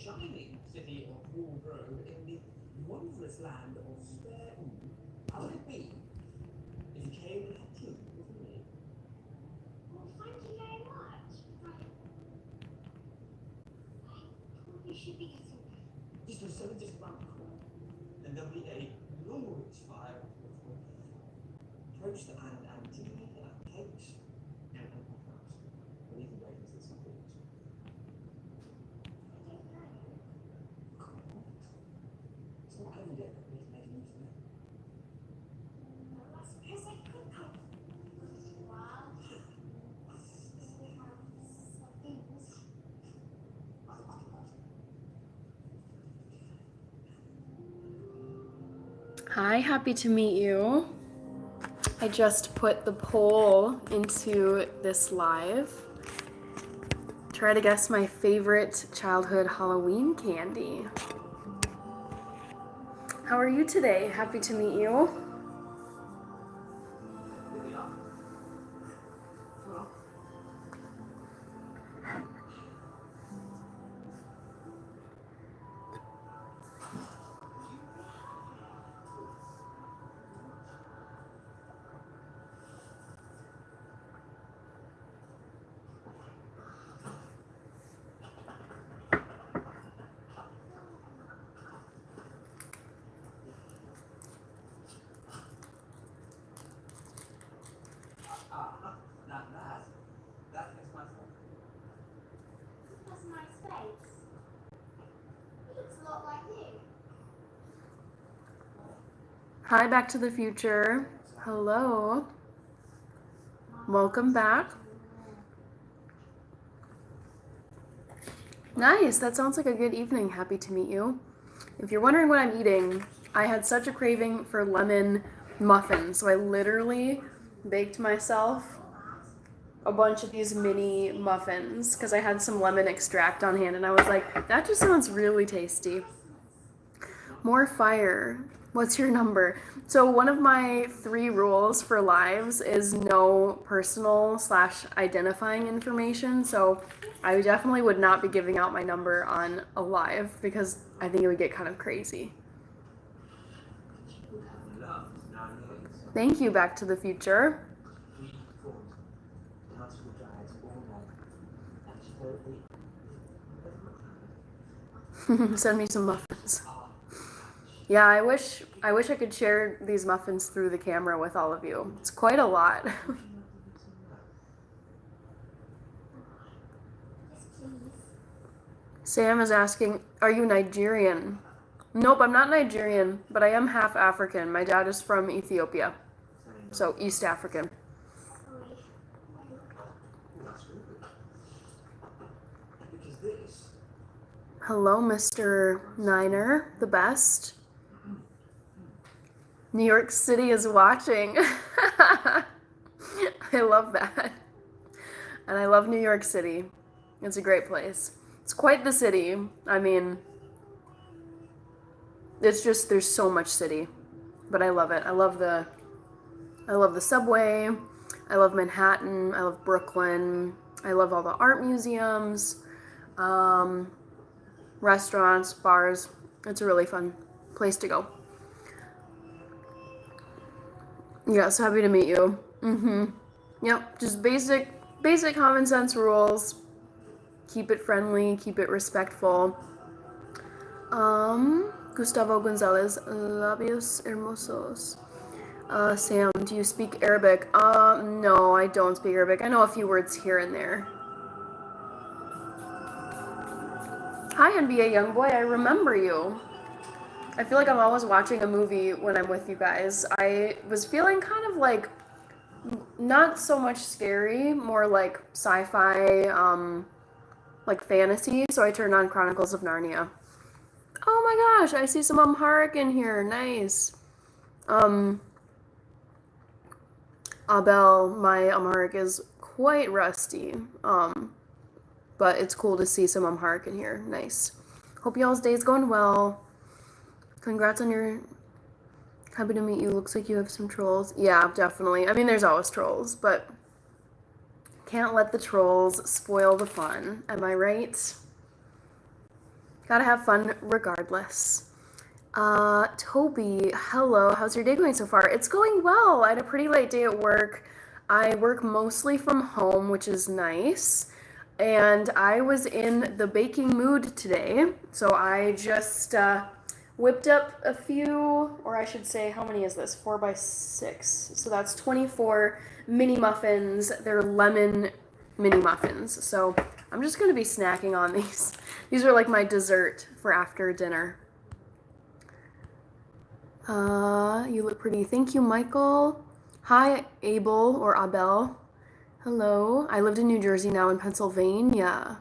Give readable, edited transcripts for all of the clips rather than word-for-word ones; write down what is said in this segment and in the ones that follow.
shining city of Wallgrove in the wondrous land of Spare. How would it be if you came and had tea with me? Well, thank you very much. You should be getting there. Just for 7 just round the corner. And there'll be a glorious fire approach the and tea and cakes and puffs. Or even breakfast at some point. I don't know. Come on. It's not every day that we can make use of it. Well, I suppose I could come once in a while. Because we have some things. Hi, happy to meet you. I just put the poll into this live. Try to guess my favorite childhood Halloween candy. How are you today? Happy to meet you. That is my fault. That's a nice face. It looks a lot like you. Hi, Back to the Future. Hello. Welcome back. Nice, that sounds like a good evening. Happy to meet you. If you're wondering what I'm eating, I had such a craving for lemon muffins, so I literally baked myself a bunch of these mini muffins because I had some lemon extract on hand and I was like, that just sounds really tasty. More fire. What's your number? So one of my 3 rules for lives is no personal / identifying information. So I definitely would not be giving out my number on a live because I think it would get kind of crazy. Thank you, Back to the Future. Send me some muffins. Yeah, I wish I could share these muffins through the camera with all of you. It's quite a lot. Yes, please. Sam is asking, are you Nigerian? Nope, I'm not Nigerian, but I am half African. My dad is from Ethiopia, so East African. Sorry. Because this Hello, Mr. Niner, the best. New York City is watching. I love that. And I love New York City. It's a great place. It's quite the city. I mean, it's just, there's so much city. But I love it. I love the subway. I love Manhattan. I love Brooklyn. I love all the art museums, restaurants, bars. It's a really fun place to go. Yeah, so happy to meet you. Yep, just basic common sense rules. Keep it friendly, keep it respectful. Gustavo Gonzalez, labios hermosos. Sam, do you speak Arabic? No, I don't speak Arabic. I know a few words here and there. Hi, NBA Youngboy, I remember you. I feel like I'm always watching a movie when I'm with you guys. I was feeling kind of like, not so much scary, more like sci-fi, like fantasy, so I turned on Chronicles of Narnia. Oh my gosh, I see some Amharic in here, nice. Abel, my Amharic is quite rusty, but it's cool to see some Amharic in here, nice. Hope y'all's day's going well. Congrats on your... Happy to meet you. Looks like you have some trolls. Yeah, definitely. I mean, there's always trolls, but can't let the trolls spoil the fun. Am I right? Gotta have fun regardless. Toby, hello. How's your day going so far? It's going well. I had a pretty late day at work. I work mostly from home, which is nice. And I was in the baking mood today. So I just whipped up a few, or I should say, how many is this? 4 by 6. So that's 24 mini muffins. They're lemon mini muffins. So I'm just going to be snacking on these. These are like my dessert for after dinner. You look pretty. Thank you, Michael. Hi, Abel or Abel. Hello. I lived in New Jersey, now in Pennsylvania.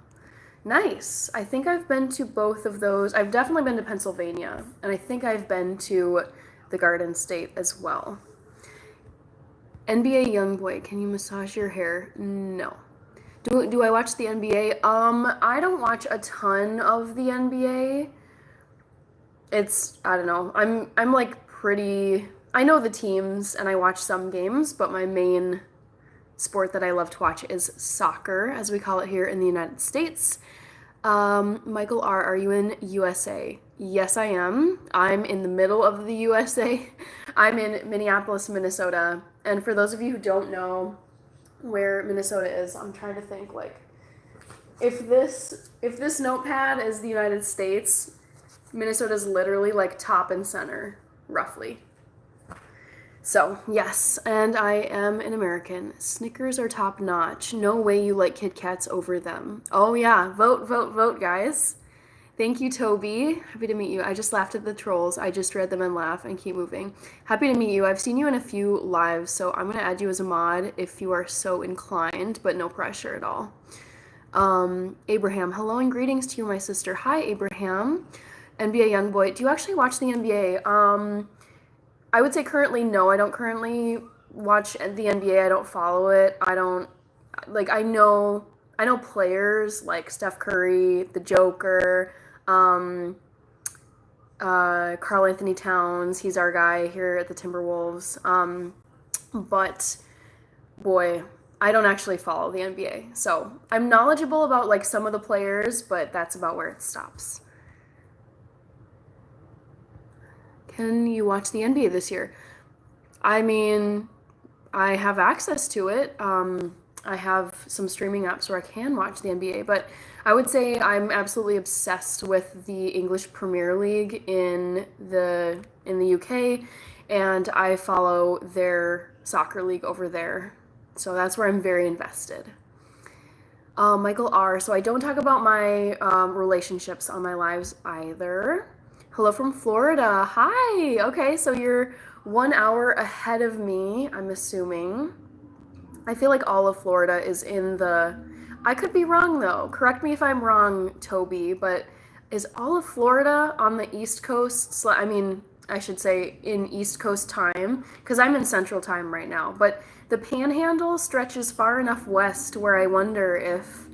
Nice. I think I've been to both of those. I've definitely been to Pennsylvania, and I think I've been to the Garden State as well. NBA Youngboy, can you massage your hair? No. Do I watch the NBA? I don't watch a ton of the NBA. I don't know. I'm like pretty, I know the teams and I watch some games, but my main sport that I love to watch is soccer, as we call it here in the United States. Michael R., are you in USA? Yes, I am. I'm in the middle of the USA. I'm in Minneapolis, Minnesota. And for those of you who don't know where Minnesota is, I'm trying to think, like, if this notepad is the United States, Minnesota's literally like top and center, roughly. So, yes, and I am an American. Snickers are top notch. No way you like Kit Kats over them. Oh yeah, vote, vote, vote, guys. Thank you, Toby. Happy to meet you. I just laughed at the trolls. I just read them and laugh and keep moving. Happy to meet you. I've seen you in a few lives, so I'm going to add you as a mod if you are so inclined, but no pressure at all. Abraham, hello and greetings to you, my sister. Hi, Abraham. NBA Youngboy. Do you actually watch the NBA? I would say currently no. I don't currently watch the NBA. I don't follow it. I know players like Steph Curry, the Joker, Karl Anthony Towns. He's our guy here at the Timberwolves. But boy, I don't actually follow the NBA. So I'm knowledgeable about like some of the players, but that's about where it stops. Can you watch the NBA this year? I mean, I have access to it. I have some streaming apps where I can watch the NBA, but I would say I'm absolutely obsessed with the English Premier League in the UK, and I follow their soccer league over there. So that's where I'm very invested. Michael R. So I don't talk about my relationships on my lives either. Hello from Florida. Hi. Okay, so you're 1 hour ahead of me, I'm assuming. I feel like all of Florida is in the... I could be wrong, though. Correct me if I'm wrong, Toby, but is all of Florida on the East Coast? I mean, I should say in East Coast time, because I'm in Central time right now, but the Panhandle stretches far enough west where I wonder if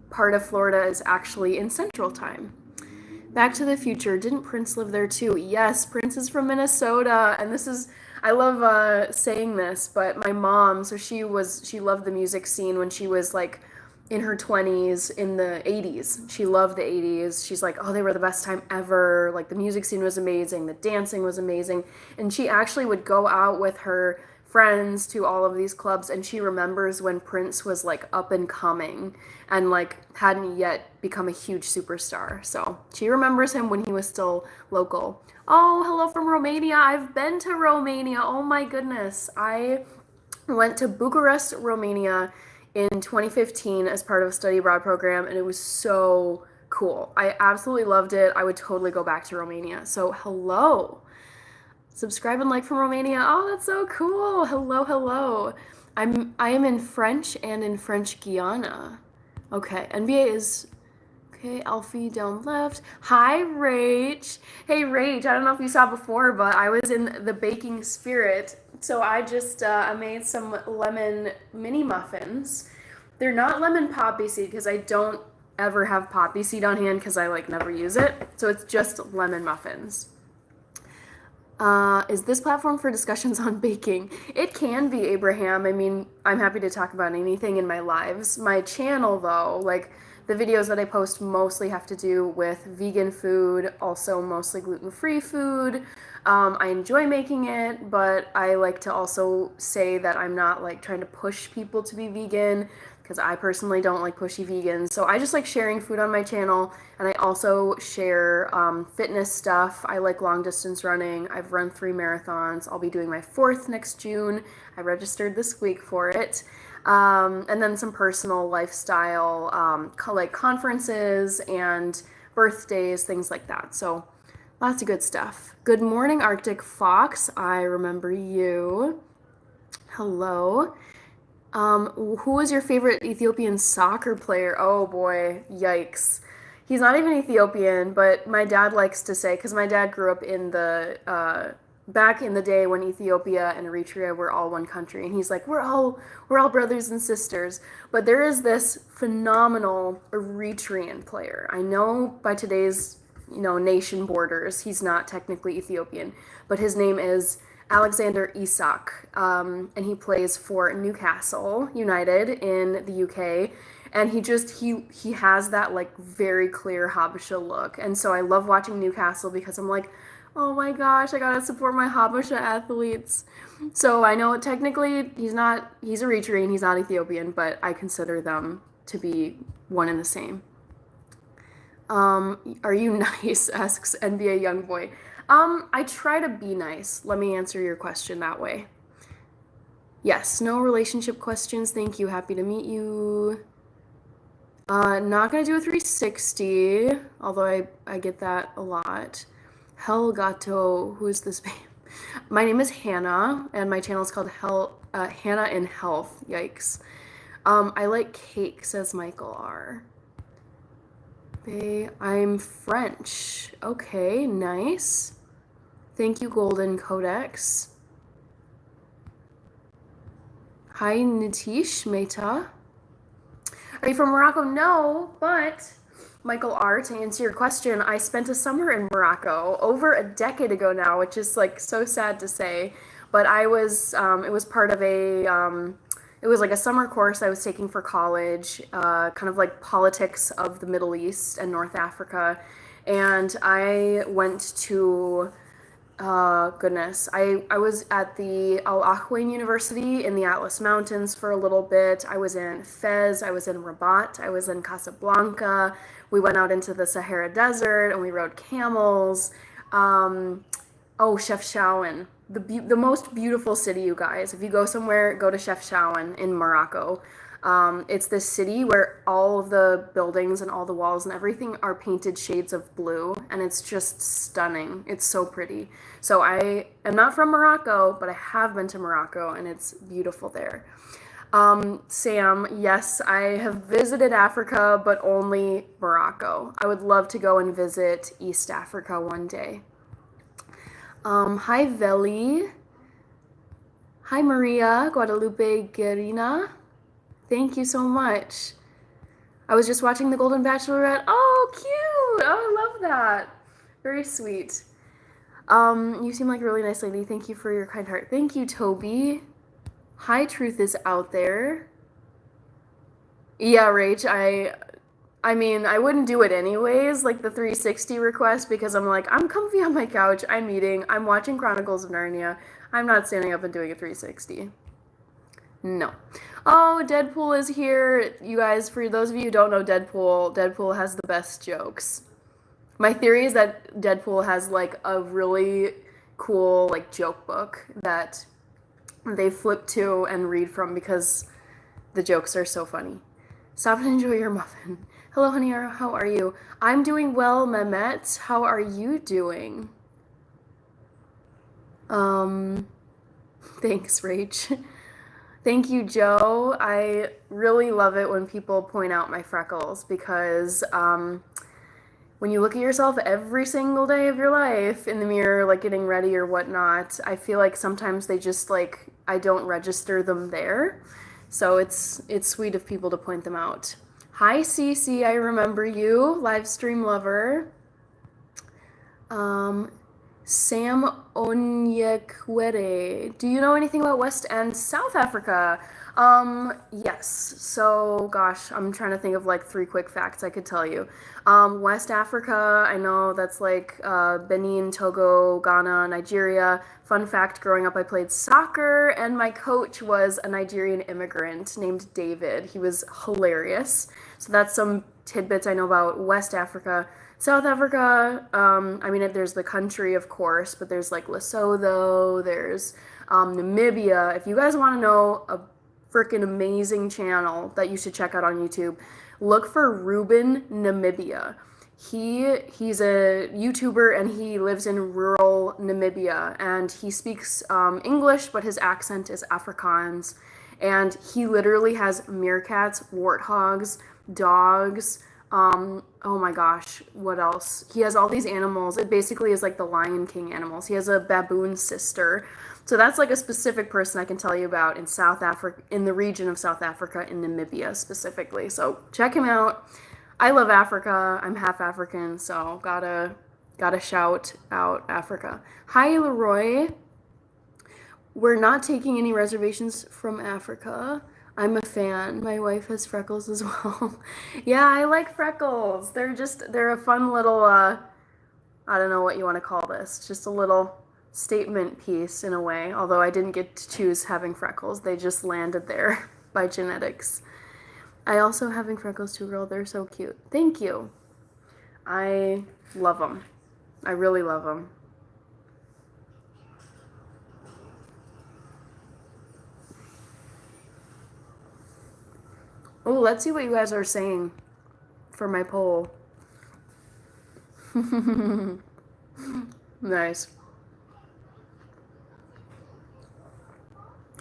part of Florida is actually in Central time. Back to the Future. Didn't Prince live there too? Yes, Prince is from Minnesota, and this is, I love saying this, but my mom, so she loved the music scene when she was like in her 20s in the 80s. She loved the 80s. She's like, oh, they were the best time ever. Like the music scene was amazing. The dancing was amazing. And she actually would go out with her friends to all of these clubs, and she remembers when Prince was like up and coming and like hadn't yet become a huge superstar. So she remembers him when he was still local. Oh, hello from Romania. I've been to Romania. Oh my goodness. I went to Bucharest, Romania in 2015 as part of a study abroad program, and it was so cool. I absolutely loved it. I would totally go back to Romania. So hello. Subscribe and like from Romania. Oh, that's so cool. Hello, hello. I am in French and in French Guiana. Okay, NBA is... Okay, Alfie down left. Hi, Rach. Hey, Rach, I don't know if you saw before, but I was in the baking spirit. So I just I made some lemon mini muffins. They're not lemon poppy seed because I don't ever have poppy seed on hand because I like never use it. So it's just lemon muffins. Is this platform for discussions on baking? It can be, Abraham. I mean, I'm happy to talk about anything in my lives. My channel, though, like the videos that I post mostly have to do with vegan food, also mostly gluten-free food. I enjoy making it, but I like to also say that I'm not like trying to push people to be vegan because I personally don't like pushy vegans. So I just like sharing food on my channel, and I also share fitness stuff. I like long distance running. I've run 3 marathons. I'll be doing my 4th next June. I registered this week for it. And then some personal lifestyle, like conferences and birthdays, things like that. So lots of good stuff. Good morning, Arctic Fox. I remember you. Hello. Who was your favorite Ethiopian soccer player? Oh boy, yikes. He's not even Ethiopian, but my dad likes to say, because my dad grew up in the back in the day when Ethiopia and Eritrea were all one country, and he's like, we're all brothers and sisters. But there is this phenomenal Eritrean player. I know by today's nation borders, he's not technically Ethiopian, but his name is Alexander Isak, and he plays for Newcastle United in the UK, and he has that like very clear Habesha look, and so I love watching Newcastle because I'm like, oh my gosh, I gotta support my Habesha athletes. So I know technically he's Eritrean, he's not Ethiopian, but I consider them to be one and the same. Are you nice? Asks NBA Youngboy. I try to be nice. Let me answer your question that way. Yes, no relationship questions. Thank you. Happy to meet you. Not gonna do a 360, although I get that a lot. Helgato, who is this babe? My name is Hannah, and my channel is called Hannah in Health. Yikes. I like cake, says Michael R. I'm French. Okay, nice. Thank you, Golden Codex. Hi, Nitish Mehta. Are you from Morocco? No, but Michael R., to answer your question, I spent a summer in Morocco over a decade ago now, which is like so sad to say. But I was, it was part of it was like a summer course I was taking for college, kind of like politics of the Middle East and North Africa. And I went to, I was at the Al Ahwain University in the Atlas Mountains for a little bit. I was in Fez, I was in Rabat, I was in Casablanca. We went out into the Sahara Desert and we rode camels. Chefchaouen. The most beautiful city, you guys. If you go somewhere, go to Chefchaouen in Morocco. It's this city where all of the buildings and all the walls and everything are painted shades of blue, and it's just stunning. It's so pretty. So I am not from Morocco, but I have been to Morocco, and it's beautiful there. Sam, yes, I have visited Africa, but only Morocco. I would love to go and visit East Africa one day. Hi, Veli. Hi, Maria Guadalupe Guerina. Thank you so much. I was just watching The Golden Bachelorette. Oh, cute. Oh, I love that. Very sweet. You seem like a really nice lady. Thank you for your kind heart. Thank you, Toby. Hi, Truth is out there. Yeah, Rach, I mean, I wouldn't do it anyways, like the 360 request, because I'm like, I'm comfy on my couch, I'm eating, I'm watching Chronicles of Narnia. I'm not standing up and doing a 360. No. Oh, Deadpool is here. You guys, for those of you who don't know Deadpool has the best jokes. My theory is that Deadpool has like a really cool like joke book that they flip to and read from because the jokes are so funny. Stop and enjoy your muffin. Hello, honey, how are you? I'm doing well, Mehmet. How are you doing? Thanks, Rach. Thank you, Joe. I really love it when people point out my freckles because when you look at yourself every single day of your life in the mirror, like getting ready or whatnot, I feel like sometimes they just like, I don't register them there. So it's sweet of people to point them out. Hi, Cece, I remember you, live stream lover. Sam Onyekwere. Do you know anything about West and South Africa? Yes. So, gosh, I'm trying to think of like three quick facts I could tell you. West Africa, I know that's like Benin, Togo, Ghana, Nigeria. Fun fact, growing up, I played soccer, and my coach was a Nigerian immigrant named David. He was hilarious. So that's some tidbits I know about West Africa. South Africa, I mean, there's the country, of course, but there's like Lesotho, there's Namibia. If you guys want to know a freaking amazing channel that you should check out on YouTube, look for Ruben Namibia. He's a YouTuber and he lives in rural Namibia and he speaks English, but his accent is Afrikaans. And he literally has meerkats, warthogs, dogs. Oh my gosh, what else? He has all these animals. It basically is like the Lion King animals. He has a baboon sister. So that's like a specific person I can tell you about in South Africa, in the region of South Africa, in Namibia specifically. So check him out. I love Africa. I'm half African, so gotta shout out Africa. Hi, Leroy. We're not taking any reservations from Africa. I'm a fan. My wife has freckles as well. Yeah, I like freckles. They're a fun little I don't know what you want to call this. Just a little statement piece in a way. Although I didn't get to choose having freckles. They just landed there by genetics. I also having freckles too, girl. They're so cute. Thank you. I love them. I really love them. Oh, let's see what you guys are saying for my poll. Nice.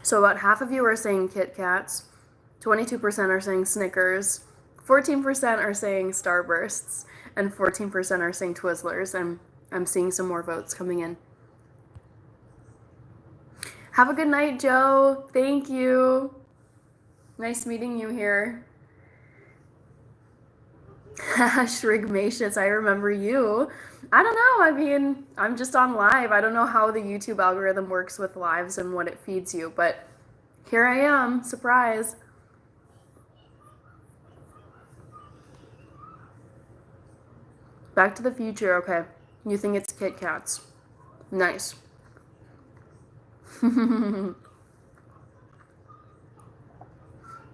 So about half of you are saying Kit Kats, 22% are saying Snickers, 14% are saying Starbursts, and 14% are saying Twizzlers, and I'm seeing some more votes coming in. Have a good night, Joe. Thank you. Nice meeting you here. Shrigmatius, I remember you. I don't know. I mean, I'm just on live. I don't know how the YouTube algorithm works with lives and what it feeds you, but here I am. Surprise. Back to the Future. Okay. You think it's Kit Kats. Nice.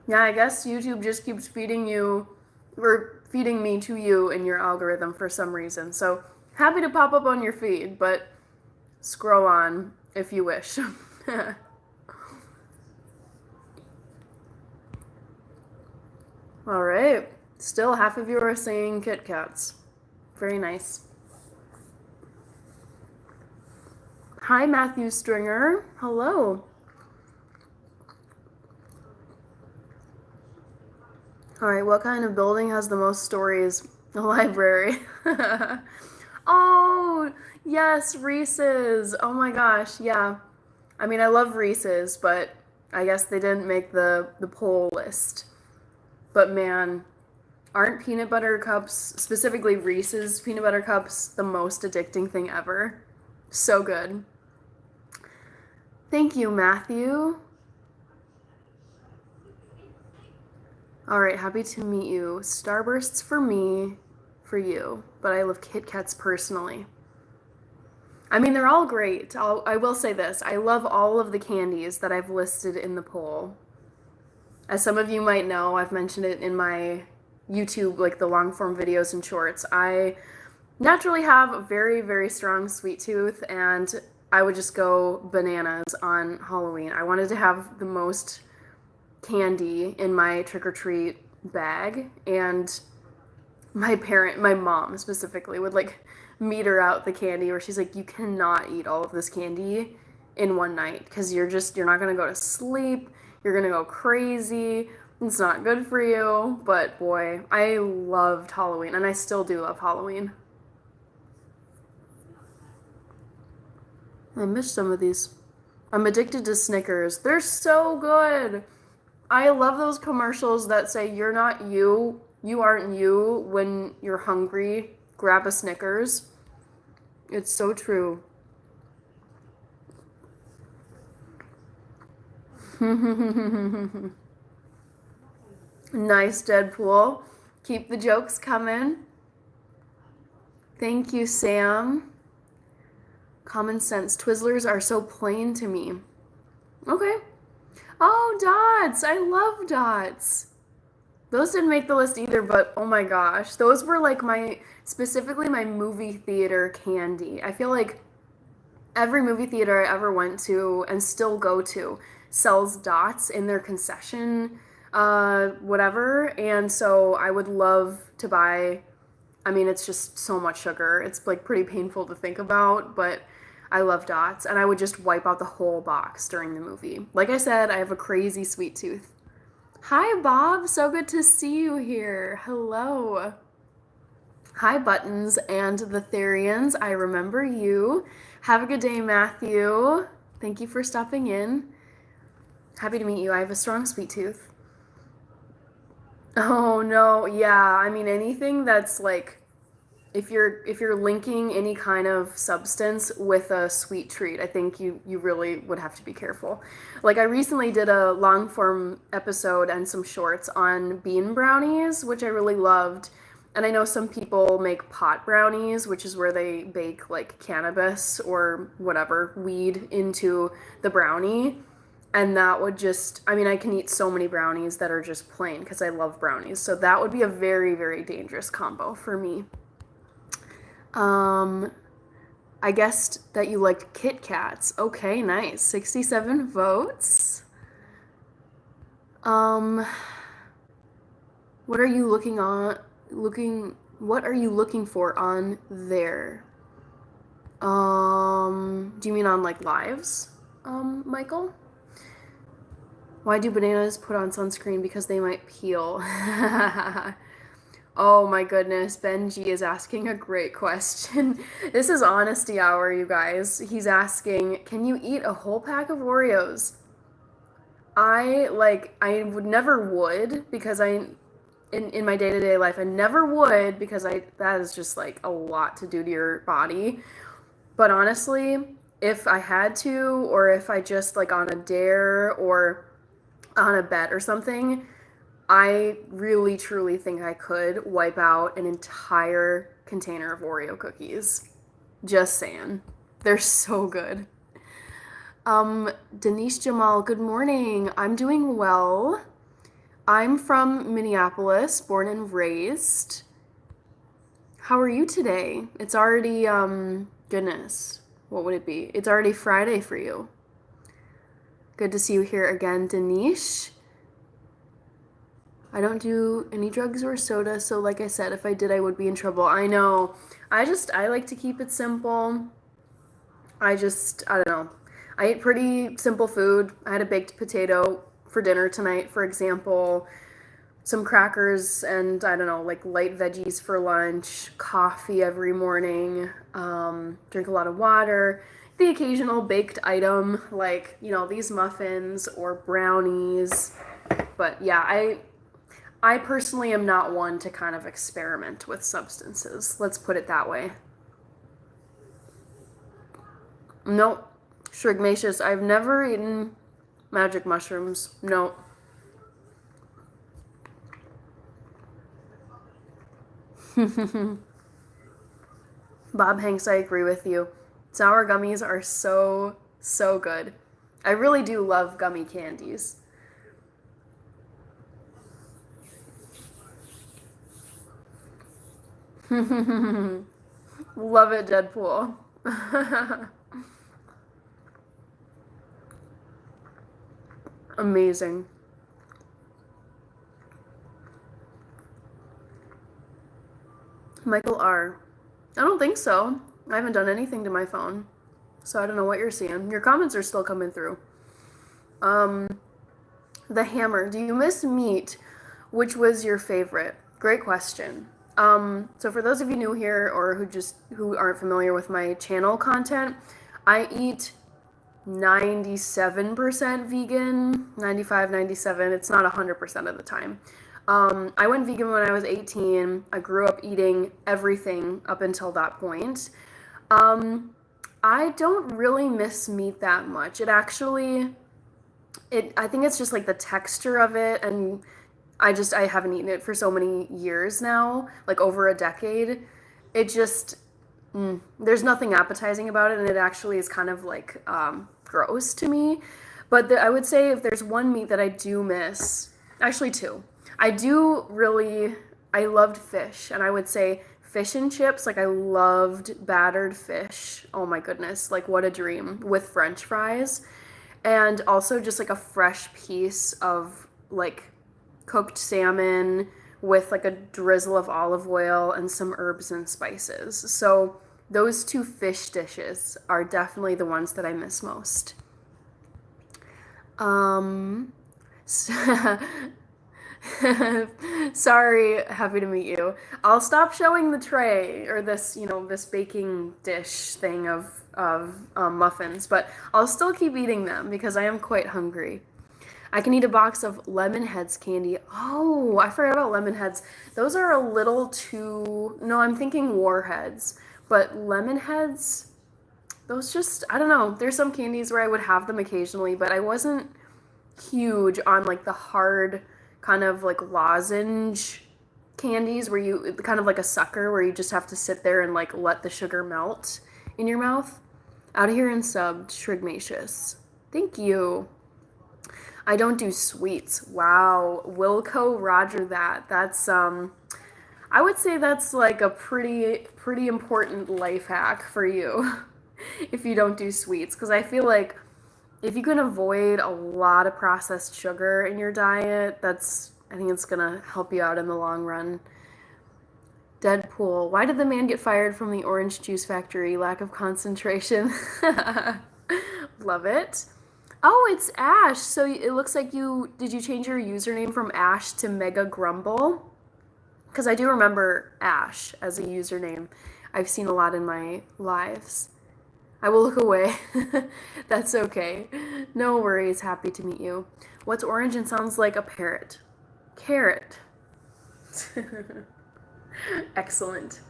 Yeah, I guess YouTube just keeps feeding you, or feeding me to you in your algorithm for some reason. So happy to pop up on your feed, but scroll on if you wish. All right. Still half of you are saying Kit Kats. Very nice. Hi, Matthew Stringer. Hello. All right, what kind of building has the most stories? The library. Oh, yes, Reese's. Oh my gosh, yeah. I mean, I love Reese's, but I guess they didn't make the poll list. But man, aren't peanut butter cups, specifically Reese's peanut butter cups, the most addicting thing ever? So good. Thank you, Matthew. All right, happy to meet you. Starbursts for me, for you, but I love Kit Kats personally. I mean, they're all great. I will say this. I love all of the candies that I've listed in the poll. As some of you might know, I've mentioned it in my YouTube, like the long form videos and shorts. I naturally have a very, very strong sweet tooth, and I would just go bananas on Halloween. I wanted to have the most candy in my trick-or-treat bag, and my mom specifically would like meter out the candy where she's like, you cannot eat all of this candy in one night because you're not gonna go to sleep, you're gonna go crazy, it's not good for you. But boy, I loved Halloween, and I still do love Halloween. I missed some of these. I'm addicted to Snickers. They're so good. I love those commercials that say you're not you, you aren't you when you're hungry. Grab a Snickers. It's so true. Nice, Deadpool. Keep the jokes coming. Thank you, Sam. Common sense. Twizzlers are so plain to me. Okay. Oh, dots. I love dots. Those didn't make the list either, but oh my gosh. Those were like specifically my movie theater candy. I feel like every movie theater I ever went to and still go to sells dots in their concession, whatever. And so I would love to buy, I mean, it's just so much sugar. It's like pretty painful to think about, but I love dots. And I would just wipe out the whole box during the movie. Like I said, I have a crazy sweet tooth. Hi, Bob. So good to see you here. Hello. Hi, Buttons and the Therians. I remember you. Have a good day, Matthew. Thank you for stopping in. Happy to meet you. I have a strong sweet tooth. Oh, no. Yeah, I mean, anything that's like, if you're linking any kind of substance with a sweet treat, I think you really would have to be careful. Like I recently did a long form episode and some shorts on bean brownies, which I really loved. And I know some people make pot brownies, which is where they bake like cannabis or whatever weed into the brownie. And that would just, I mean, I can eat so many brownies that are just plain because I love brownies. So that would be a very, very dangerous combo for me. I guessed that you liked Kit Kats. Okay, nice. 67 votes. What are you what are you looking for on there? Do you mean on like lives, Michael? Why do bananas put on sunscreen? Because they might peel. Oh my goodness, Benji is asking a great question. This is honesty hour, you guys. He's asking, can you eat a whole pack of Oreos? I would never would because in my day-to-day life, I never would because that is just like a lot to do to your body. But honestly, if I had to, or if I just like on a dare or on a bet or something, I really, truly think I could wipe out an entire container of Oreo cookies. Just saying. They're so good. Denise Jamal, good morning. I'm doing well. I'm from Minneapolis, born and raised. How are you today? It's already, goodness, what would it be? It's already Friday for you. Good to see you here again, Denise. I don't do any drugs or soda, so like I said, if I did, I would be in trouble. I know. I like to keep it simple. I don't know. I eat pretty simple food. I had a baked potato for dinner tonight, for example. Some crackers and, I don't know, like light veggies for lunch. Coffee every morning. Drink a lot of water. The occasional baked item, like, you know, these muffins or brownies. But yeah, I personally am not one to kind of experiment with substances. Let's put it that way. Nope. Shrigmacious. I've never eaten magic mushrooms. Nope. Bob Hanks, I agree with you. Sour gummies are so, so good. I really do love gummy candies. Love it, Deadpool. Amazing. Michael R. I don't think so. I haven't done anything to my phone, so I don't know what you're seeing. Your comments are still coming through. The Hammer. Do you miss meat? Which was your favorite? Great question. So for those of you new here or who aren't familiar with my channel content, I eat 97% vegan, 95, 97. It's not 100% of the time. I went vegan when I was 18. I grew up eating everything up until that point. I don't really miss meat that much. It actually, I think it's just like the texture of it, and I haven't eaten it for so many years now, like over a decade. It just there's nothing appetizing about it, and it actually is kind of like gross to me. But I would say if there's one meat that I do miss, actually two. I do really I loved fish, and I would say fish and chips. Like I loved battered fish. Oh my goodness, like what a dream with French fries, and also just like a fresh piece of like cooked salmon with like a drizzle of olive oil and some herbs and spices. So those two fish dishes are definitely the ones that I miss most. Um, Sorry, happy to meet you. I'll stop showing the tray or this, this baking dish thing of muffins, but I'll still keep eating them because I am quite hungry. I can eat a box of lemon heads candy. Oh, I forgot about lemon heads. Those are a little too. No, I'm thinking warheads, but lemon heads. Those just, I don't know. There's some candies where I would have them occasionally, but I wasn't huge on like the hard kind of like lozenge candies where you kind of like a sucker where you just have to sit there and like let the sugar melt in your mouth. Out of here and subbed, Shrigmatius. Thank you. I don't do sweets. Wow. Wilco, Roger that. That's I would say that's like a pretty important life hack for you if you don't do sweets, because I feel like if you can avoid a lot of processed sugar in your diet, I think it's gonna help you out in the long run. Deadpool. Why did the man get fired from the orange juice factory? Lack of concentration. Love it. Oh, it's Ash. So it looks like did you change your username from Ash to Mega Grumble? Because I do remember Ash as a username. I've seen a lot in my lives. I will look away. That's okay. No worries. Happy to meet you. What's orange and sounds like a parrot? Carrot. Excellent.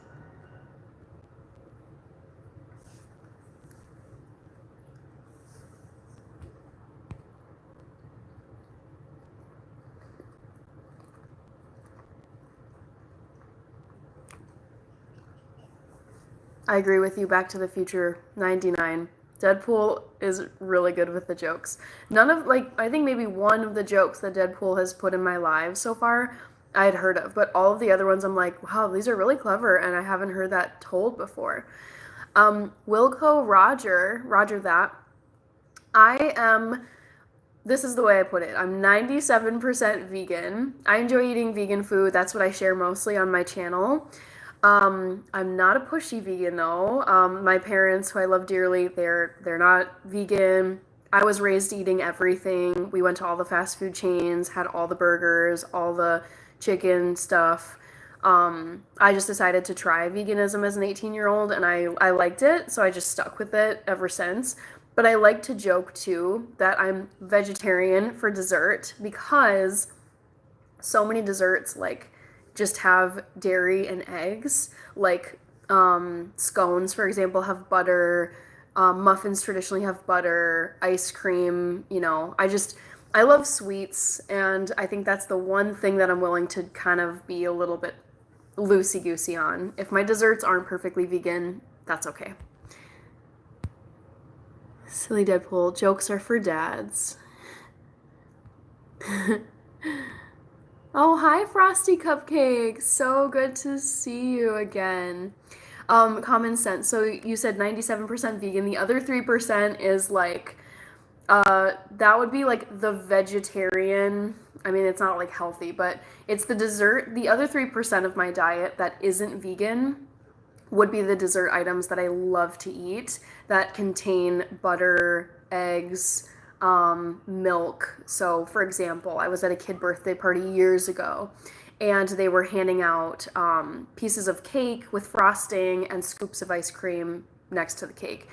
I agree with you. Back to the Future 99. Deadpool is really good with the jokes. None of, like, I think maybe one of the jokes that Deadpool has put in my live so far I had heard of, but all of the other ones I'm like, wow, these are really clever, and I haven't heard that told before. Wilco Roger that. This is the way I put it. I'm 97% vegan. I enjoy eating vegan food. That's what I share mostly on my channel. I'm not a pushy vegan though. My parents, who I love dearly, they're not vegan. I was raised eating everything. We went to all the fast food chains, had all the burgers, all the chicken stuff. I just decided to try veganism as an 18-year-old, and I liked it, so I just stuck with it ever since. But I like to joke too that I'm vegetarian for dessert because so many desserts like just have dairy and eggs. Like scones, for example, have butter. Muffins traditionally have butter. Ice cream, I love sweets, and I think that's the one thing that I'm willing to kind of be a little bit loosey-goosey on. If my desserts aren't perfectly vegan, that's okay. Silly Deadpool, jokes are for dads. Oh, hi, Frosty Cupcake. So good to see you again. Common sense. So you said 97% vegan. The other 3% is like, that would be like the vegetarian. I mean, it's not like healthy, but it's the dessert. The other 3% of my diet that isn't vegan would be the dessert items that I love to eat that contain butter, eggs, milk. So, for example, I was at a kid birthday party years ago, and they were handing out pieces of cake with frosting and scoops of ice cream next to the cake.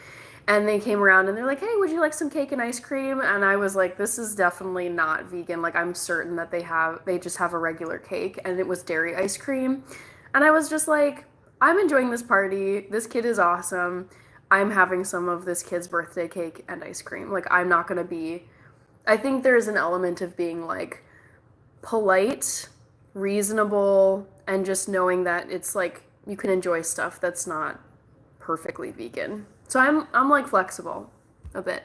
And they came around and they're like, hey, would you like some cake and ice cream? And I was like, this is definitely not vegan. Like, I'm certain that they just have a regular cake, and it was dairy ice cream. And I was just like, I'm enjoying this party. This kid is awesome. I'm having some of this kid's birthday cake and ice cream. Like, I'm not going to be I think there's an element of being like polite, reasonable, and just knowing that it's like you can enjoy stuff that's not perfectly vegan. So I'm like flexible a bit.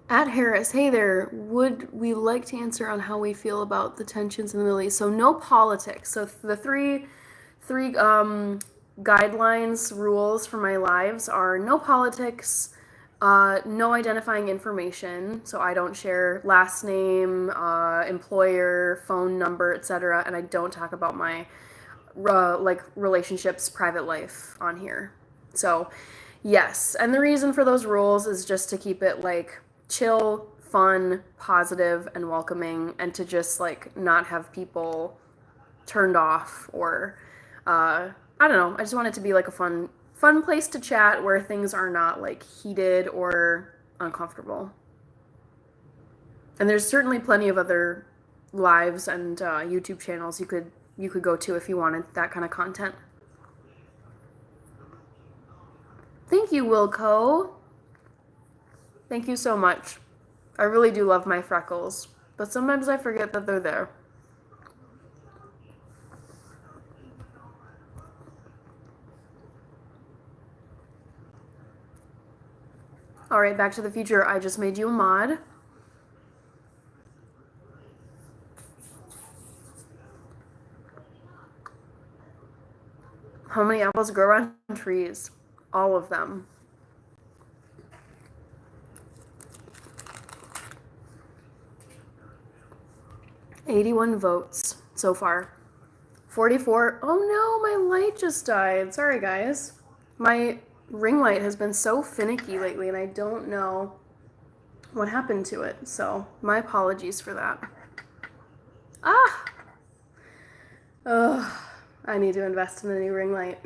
At Harris, hey there. Would we like to answer on how we feel about the tensions in the Middle East? So no politics. So the three guidelines rules for my lives are no politics, no identifying information. So I don't share last name, employer, phone number, etc. And I don't talk about my like relationships, private life on here. So yes, and the reason for those rules is just to keep it like chill, fun, positive, and welcoming, and to just like not have people turned off or I don't know. I just want it to be like a fun place to chat where things are not like heated or uncomfortable. And there's certainly plenty of other lives and YouTube channels you could go to if you wanted that kind of content. Thank you, Wilco. Thank you so much. I really do love my freckles, but sometimes I forget that they're there. All right, Back to the Future. I just made you a mod. How many apples grow on trees? All of them. $81 votes so far. 44. Oh no, my light just died. Sorry, guys. My ring light has been so finicky lately, and I don't know what happened to it. So my apologies for that. Ah! Ugh. I need to invest in a new ring light.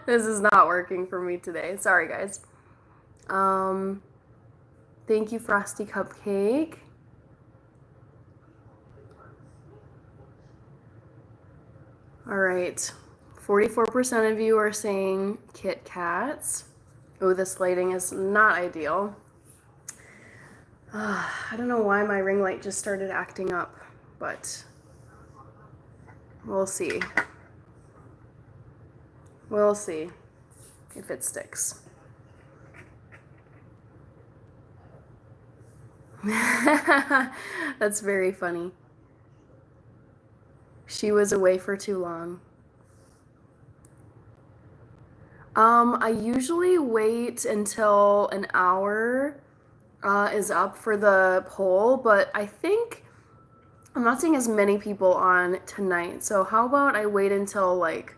This is not working for me today. Sorry, guys. Thank you, Frosty Cupcake. All right. 44% of you are saying Kit Kats. Oh, this lighting is not ideal. I don't know why my ring light just started acting up, but we'll see. We'll see if it sticks. That's very funny. She was away for too long. I usually wait until an hour is up for the poll, but I think I'm not seeing as many people on tonight. So how about I wait until like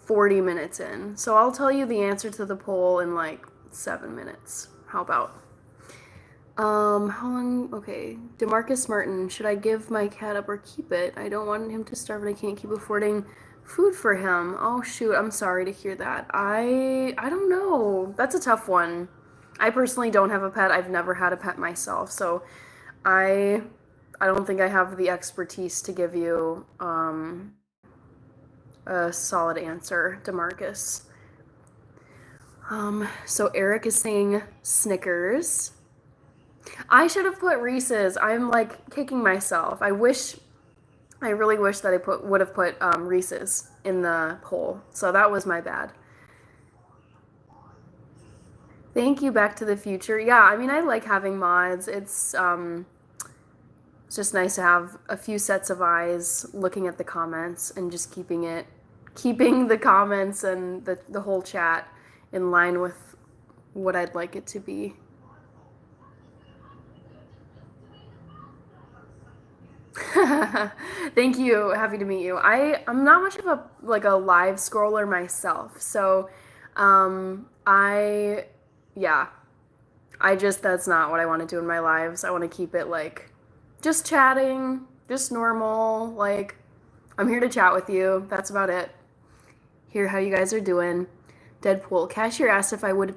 40 minutes in? So I'll tell you the answer to the poll in like 7 minutes. How about? How long? Okay. DeMarcus Martin, should I give my cat up or keep it? I don't want him to starve and I can't keep affording food for him. Oh shoot, I'm sorry to hear that. I don't know. That's a tough one. I personally don't have a pet. I've never had a pet myself, so I don't think I have the expertise to give you a solid answer, DeMarcus. So Eric is saying Snickers. I should have put Reese's. I'm like kicking myself. I really wish that I would have put Reese's in the poll. So that was my bad. Thank you, Back to the Future. Yeah, I mean, I like having mods. It's just nice to have a few sets of eyes looking at the comments and just keeping the comments and the whole chat in line with what I'd like it to be. Thank you. Happy to meet you. I'm not much of a live scroller myself, so that's not what I want to do in my lives. I want to keep it like just chatting, just normal, like I'm here to chat with you. That's about it. Hear how you guys are doing. Deadpool. Cashier asked if I would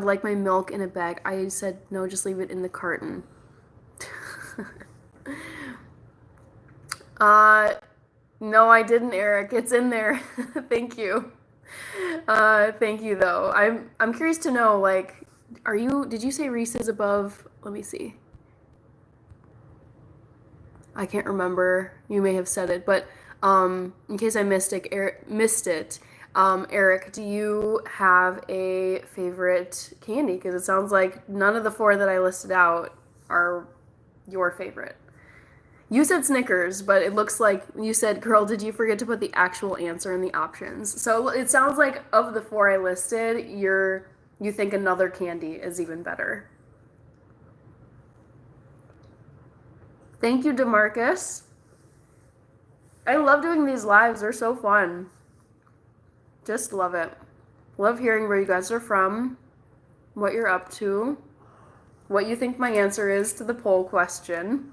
like my milk in a bag. I said no, just leave it in the carton. No, I didn't, Eric. It's in there. Thank you. Thank you though. I'm curious to know, like, did you say Reese's above? Let me see. I can't remember. You may have said it, but in case I missed it, Eric, do you have a favorite candy? Because it sounds like none of the four that I listed out are your favorite. You said Snickers, but it looks like you said, girl, did you forget to put the actual answer in the options? So it sounds like of the four I listed, you think another candy is even better. Thank you, DeMarcus. I love doing these lives. They're so fun. Just love it. Love hearing where you guys are from, what you're up to, what you think my answer is to the poll question.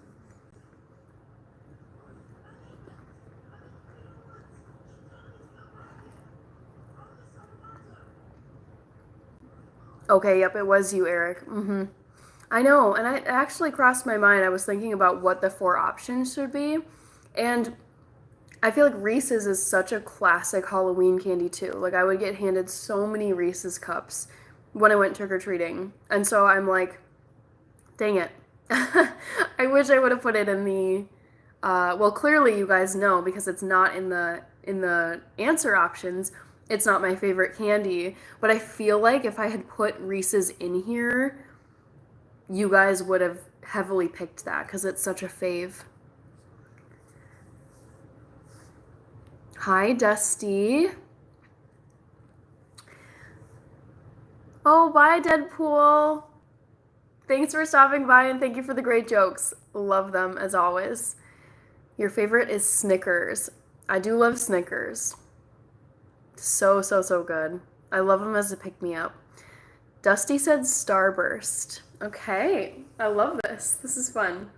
Okay, yep, it was you, Eric. I know, and it actually crossed my mind. I was thinking about what the four options should be, and I feel like Reese's is such a classic Halloween candy too. Like I would get handed so many Reese's cups when I went trick-or-treating, and so I'm like, dang it. I wish I would have put it in the well, clearly you guys know because it's not in the answer options. It's not my favorite candy, but I feel like if I had put Reese's in here, you guys would have heavily picked that because it's such a fave. Hi, Dusty. Oh, bye, Deadpool. Thanks for stopping by and thank you for the great jokes. Love them as always. Your favorite is Snickers. I do love Snickers. So, so, so good. I love them as a pick-me-up. Dusty said Starburst. Okay, I love this. This is fun.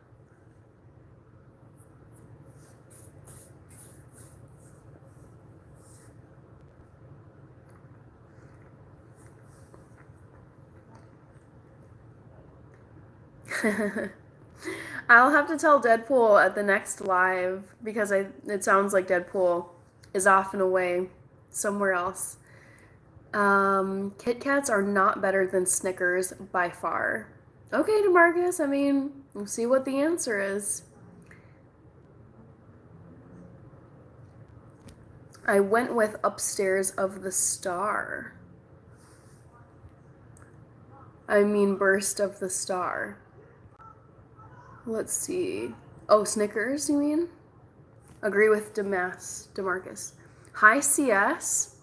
I'll have to tell Deadpool at the next live because it sounds like Deadpool is off and away somewhere else. Kit Kats are not better than Snickers by far. Okay, DeMarcus, I mean, we'll see what the answer is. I went with Upstairs of the Star. I mean, Burst of the Star. Let's see. Oh, Snickers, you mean? Agree with DeMarcus. Hi, CS.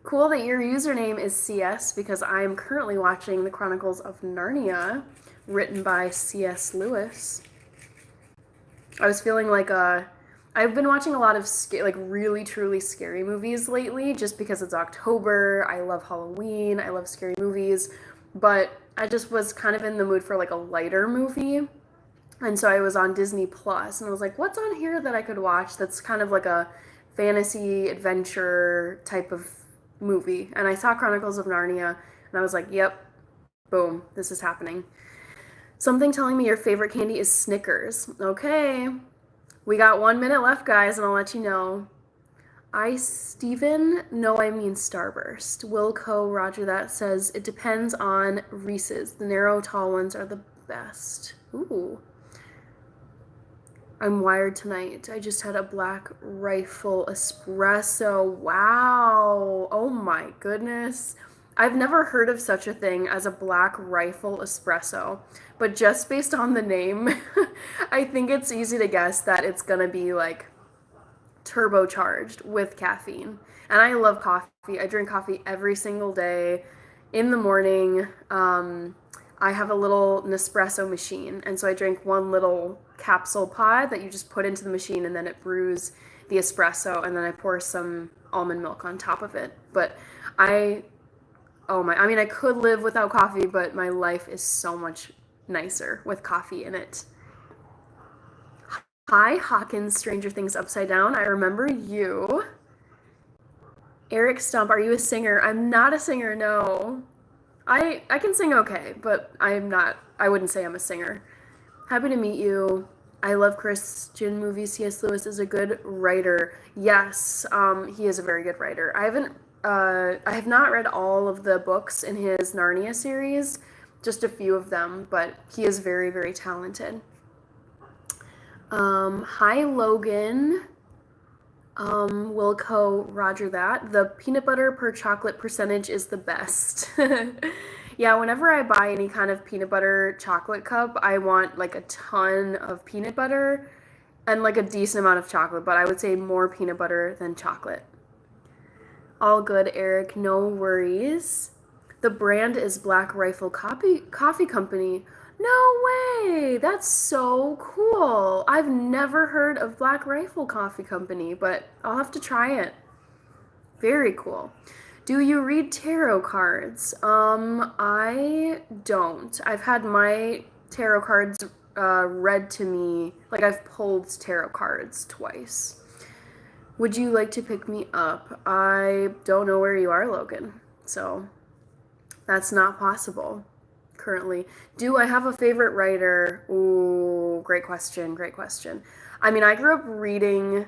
Cool that your username is CS because I'm currently watching The Chronicles of Narnia, written by C.S. Lewis. I was feeling like I've been watching a lot of really truly scary movies lately just because it's October. I love Halloween. I love scary movies. But I just was kind of in the mood for like a lighter movie. And so I was on Disney Plus and I was like, what's on here that I could watch that's kind of like a fantasy adventure type of movie? And I saw Chronicles of Narnia and I was like, yep, boom, this is happening. Something telling me your favorite candy is Snickers. Okay, we got 1 minute left, guys, and I'll let you know. Steven, no, I mean Starburst. Wilco, roger that, says it depends on Reese's. The narrow, tall ones are the best. Ooh. I'm wired tonight. I just had a Black Rifle espresso. Wow. Oh my goodness. I've never heard of such a thing as a Black Rifle espresso, but just based on the name, I think it's easy to guess that it's gonna be like turbocharged with caffeine. And I love coffee. I drink coffee every single day in the morning. I have a little Nespresso machine, and so I drink one little capsule pod that you just put into the machine and then it brews the espresso and then I pour some almond milk on top of it. But I could live without coffee, but my life is so much nicer with coffee in it. Hi, Hawkins, Stranger Things Upside Down. I remember you. Eric Stump, are you a singer? I'm not a singer, no. I can sing okay, but I wouldn't say I'm a singer. Happy to meet you. I love Christian movies. C.S. Lewis is a good writer. Yes, he is a very good writer. I haven't I have not read all of the books in his Narnia series, just a few of them, but he is very, very talented. Hi, Logan. Wilco, roger that. The peanut butter per chocolate percentage is the best. Yeah, whenever I buy any kind of peanut butter chocolate cup, I want like a ton of peanut butter and like a decent amount of chocolate, but I would say more peanut butter than chocolate. All good, Eric. No worries. The brand is Black Rifle Coffee Company. No way! That's so cool. I've never heard of Black Rifle Coffee Company, but I'll have to try it. Very cool. Do you read tarot cards? I don't. I've had my tarot cards read to me, like I've pulled tarot cards twice. Would you like to pick me up? I don't know where you are, Logan, so that's not possible currently. Do I have a favorite writer? Ooh, great question, great question. I mean, I grew up reading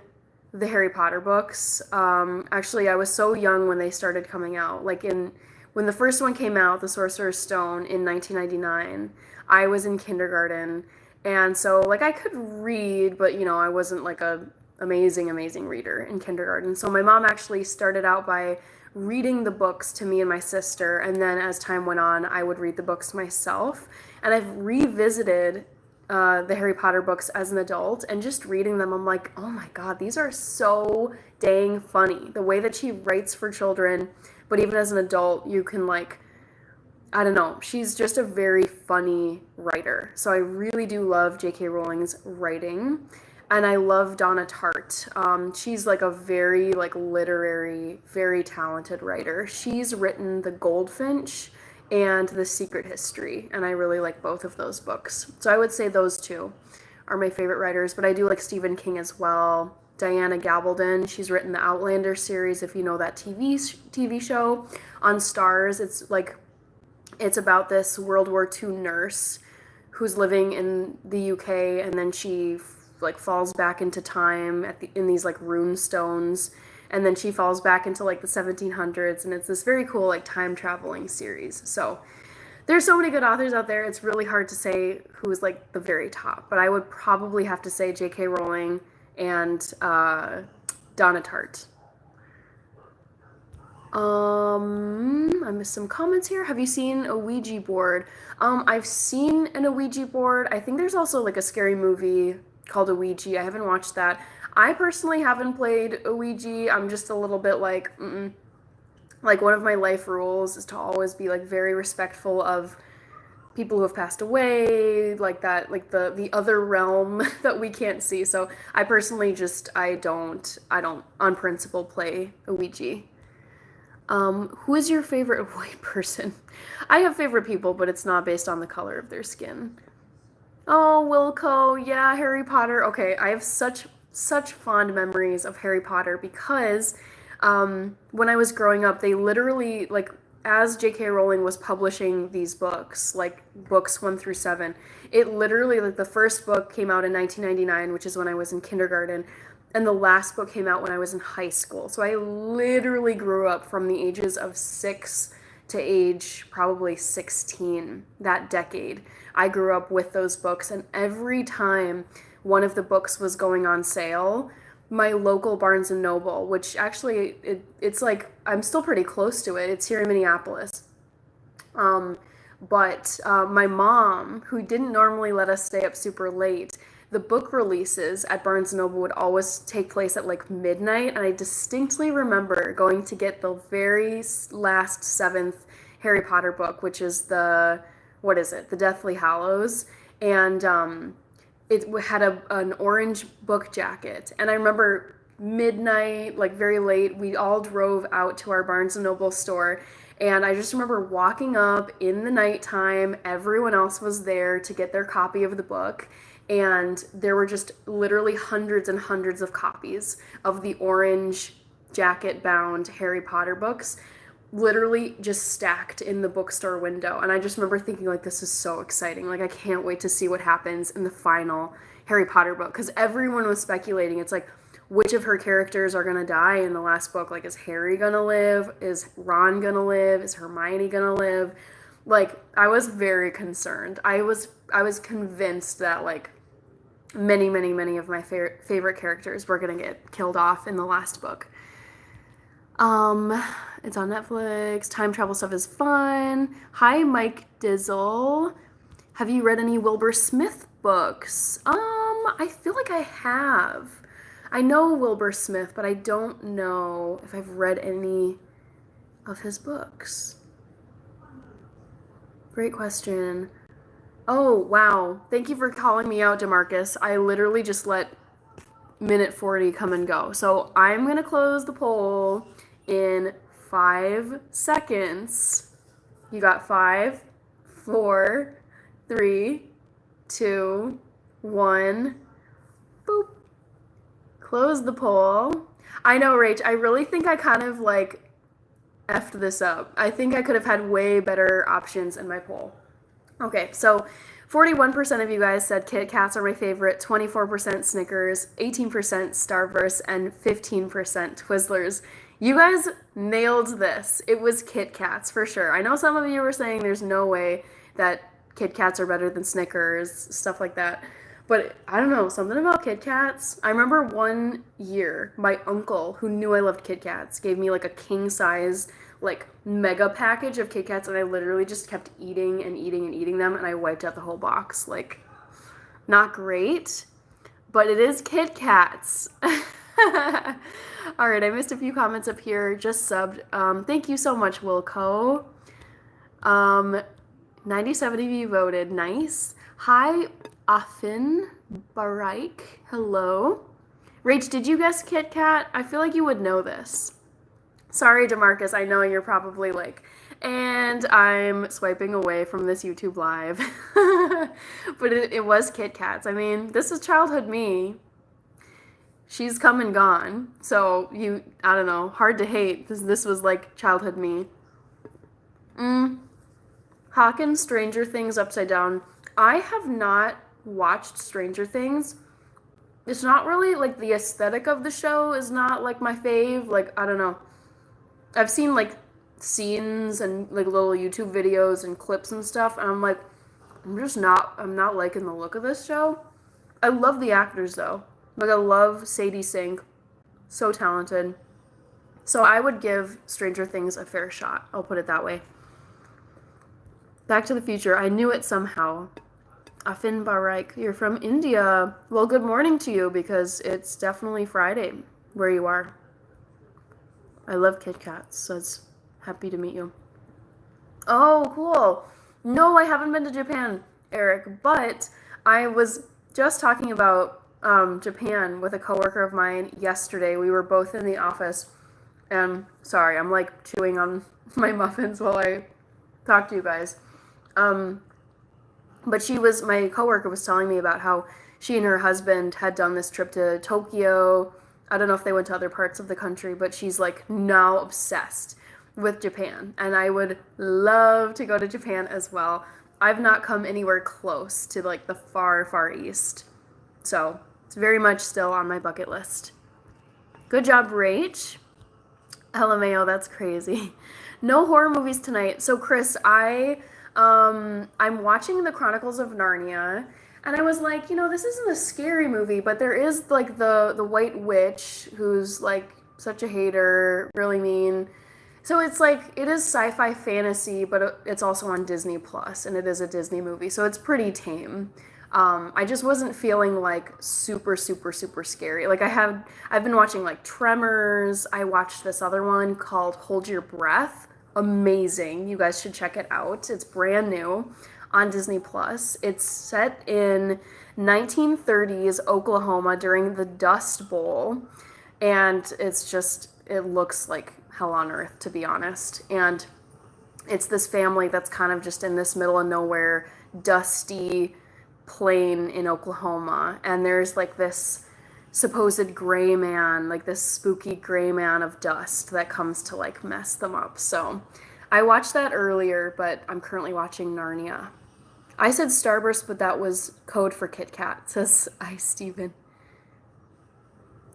the Harry Potter books. Actually, I was so young when they started coming out. When the first one came out, The Sorcerer's Stone in 1999, I was in kindergarten, and so like I could read, but I wasn't like a amazing reader in kindergarten. So my mom actually started out by reading the books to me and my sister, and then as time went on, I would read the books myself. And I've revisited the Harry Potter books as an adult, and just reading them, I'm like, oh my god, these are so dang funny. The way that she writes for children, but even as an adult, you can I don't know, she's just a very funny writer. So I really do love J.K. Rowling's writing, and I love Donna Tartt. She's like a very literary, very talented writer. She's written The Goldfinch and The Secret History, and I really like both of those books. So I would say those two are my favorite writers, but I do like Stephen King as well. Diana Gabaldon, she's written the Outlander series, if you know that TV show on Starz. It's about this World War II nurse who's living in the UK, and then she falls back into time in these rune stones, and then she falls back into the 1700s, and it's this very cool time traveling series. So there's so many good authors out there. It's really hard to say who's the very top, but I would probably have to say J.K. Rowling and Donna Tartt. I missed some comments here. Have you seen a Ouija board? I've seen an Ouija board. I think there's also a scary movie called Ouija. I haven't watched that. I personally haven't played Ouija. I'm just a little bit one of my life rules is to always be very respectful of people who have passed away, the other realm that we can't see. So I personally I don't on principle play Ouija. Who is your favorite white person? I have favorite people, but it's not based on the color of their skin. Oh, Wilco, yeah, Harry Potter. Okay, I have such fond memories of Harry Potter because when I was growing up, they literally, as J.K. Rowling was publishing these books, books 1 through 7, it literally, the first book came out in 1999, which is when I was in kindergarten, and the last book came out when I was in high school. So I literally grew up from the ages of 6 to age probably 16, that decade. I grew up with those books, and every time one of the books was going on sale, my local Barnes & Noble, which actually, it's I'm still pretty close to it. It's here in Minneapolis. But my mom, who didn't normally let us stay up super late, the book releases at Barnes & Noble would always take place at midnight, and I distinctly remember going to get the very last 7th Harry Potter book, which is the Deathly Hallows, and it had an orange book jacket, and I remember midnight, very late, we all drove out to our Barnes & Noble store, and I just remember walking up in the nighttime. Everyone else was there to get their copy of the book, and there were just literally hundreds and hundreds of copies of the orange jacket-bound Harry Potter books, literally just stacked in the bookstore window. And I just remember thinking, this is so exciting. I can't wait to see what happens in the final Harry Potter book, because everyone was speculating. It's which of her characters are gonna die in the last book. Like, is Harry gonna live? Is Ron gonna live? Is Hermione gonna live? Like, I was very concerned. I was convinced that, like, many of my favorite characters were gonna get killed off in the last book. It's on Netflix. Time travel stuff is fun. Hi, Mike Dizzle. Have you read any Wilbur Smith books? I feel like I have. I know Wilbur Smith, but I don't know if I've read any of his books. Great question. Oh, wow. Thank you for calling me out, DeMarcus. I literally just let minute 40 come and go. So I'm going to close the poll in 5 seconds. You got 5, 4, 3, 2, 1. Boop. Close the poll. I know, Rach, I really think I kind of like effed this up. I think I could have had way better options in my poll. Okay, so 41% of you guys said Kit Kats are my favorite, 24% Snickers, 18% Starburst, and 15% Twizzlers. You guys nailed this. It was Kit Kats for sure. I know some of you were saying there's no way that Kit Kats are better than Snickers, stuff like that. But I don't know, something about Kit Kats. I remember one year, my uncle, who knew I loved Kit Kats, gave me like a king size, like mega package of Kit Kats, and I literally just kept eating and eating and eating them, and I wiped out the whole box. Like, not great, but it is Kit Kats. All right, I missed a few comments up here. Just subbed. Thank you so much, Wilco. 97 of you voted. Nice. Hi, Afin Baraik. Hello. Rach, did you guess Kit Kat? I feel like you would know this. Sorry, DeMarcus. I know you're probably like, and I'm swiping away from this YouTube live. But it was Kit Kats. I mean, this is childhood me. She's come and gone. So I don't know, hard to hate. This was like childhood me. Hawkins, Stranger Things Upside Down. I have not watched Stranger Things. It's not really, like, the aesthetic of the show is not, like, my fave. Like, I don't know. I've seen, like, scenes and, like, little YouTube videos and clips and stuff, and I'm like, I'm not liking the look of this show. I love the actors, though. Like, I love Sadie Sink. So talented. So I would give Stranger Things a fair shot. I'll put it that way. Back to the Future. I knew it somehow. Afin Baraik, you're from India. Well, good morning to you, because it's definitely Friday where you are. I love Kit Kats, so it's happy to meet you. Oh, cool. No, I haven't been to Japan, Eric, but I was just talking about Japan with a coworker of mine yesterday. We were both in the office, and sorry, I'm like chewing on my muffins while I talk to you guys. But my coworker was telling me about how she and her husband had done this trip to Tokyo. I don't know if they went to other parts of the country, but she's like now obsessed with Japan. And I would love to go to Japan as well. I've not come anywhere close to like the far, far east. So it's very much still on my bucket list. Good job, Rach. LMAO, that's crazy. No horror movies tonight. So Chris, I'm watching The Chronicles of Narnia, and I was like, this isn't a scary movie, but there is like the White Witch who's like such a hater, really mean. So it's like, it is sci-fi fantasy, but it's also on Disney Plus, and it is a Disney movie, so it's pretty tame. I just wasn't feeling like super, super, super scary. Like I've been watching like Tremors. I watched this other one called Hold Your Breath. Amazing. You guys should check it out. It's brand new on Disney Plus. It's set in 1930s Oklahoma during the Dust Bowl, and it looks like hell on earth, to be honest. And it's this family that's kind of just in this middle of nowhere, dusty plain in Oklahoma, and there's like this supposed gray man, like this spooky gray man of dust that comes to like mess them up. So I watched that earlier, but I'm currently watching Narnia. I said Starburst, but that was code for Kit Kat, says I, Steven.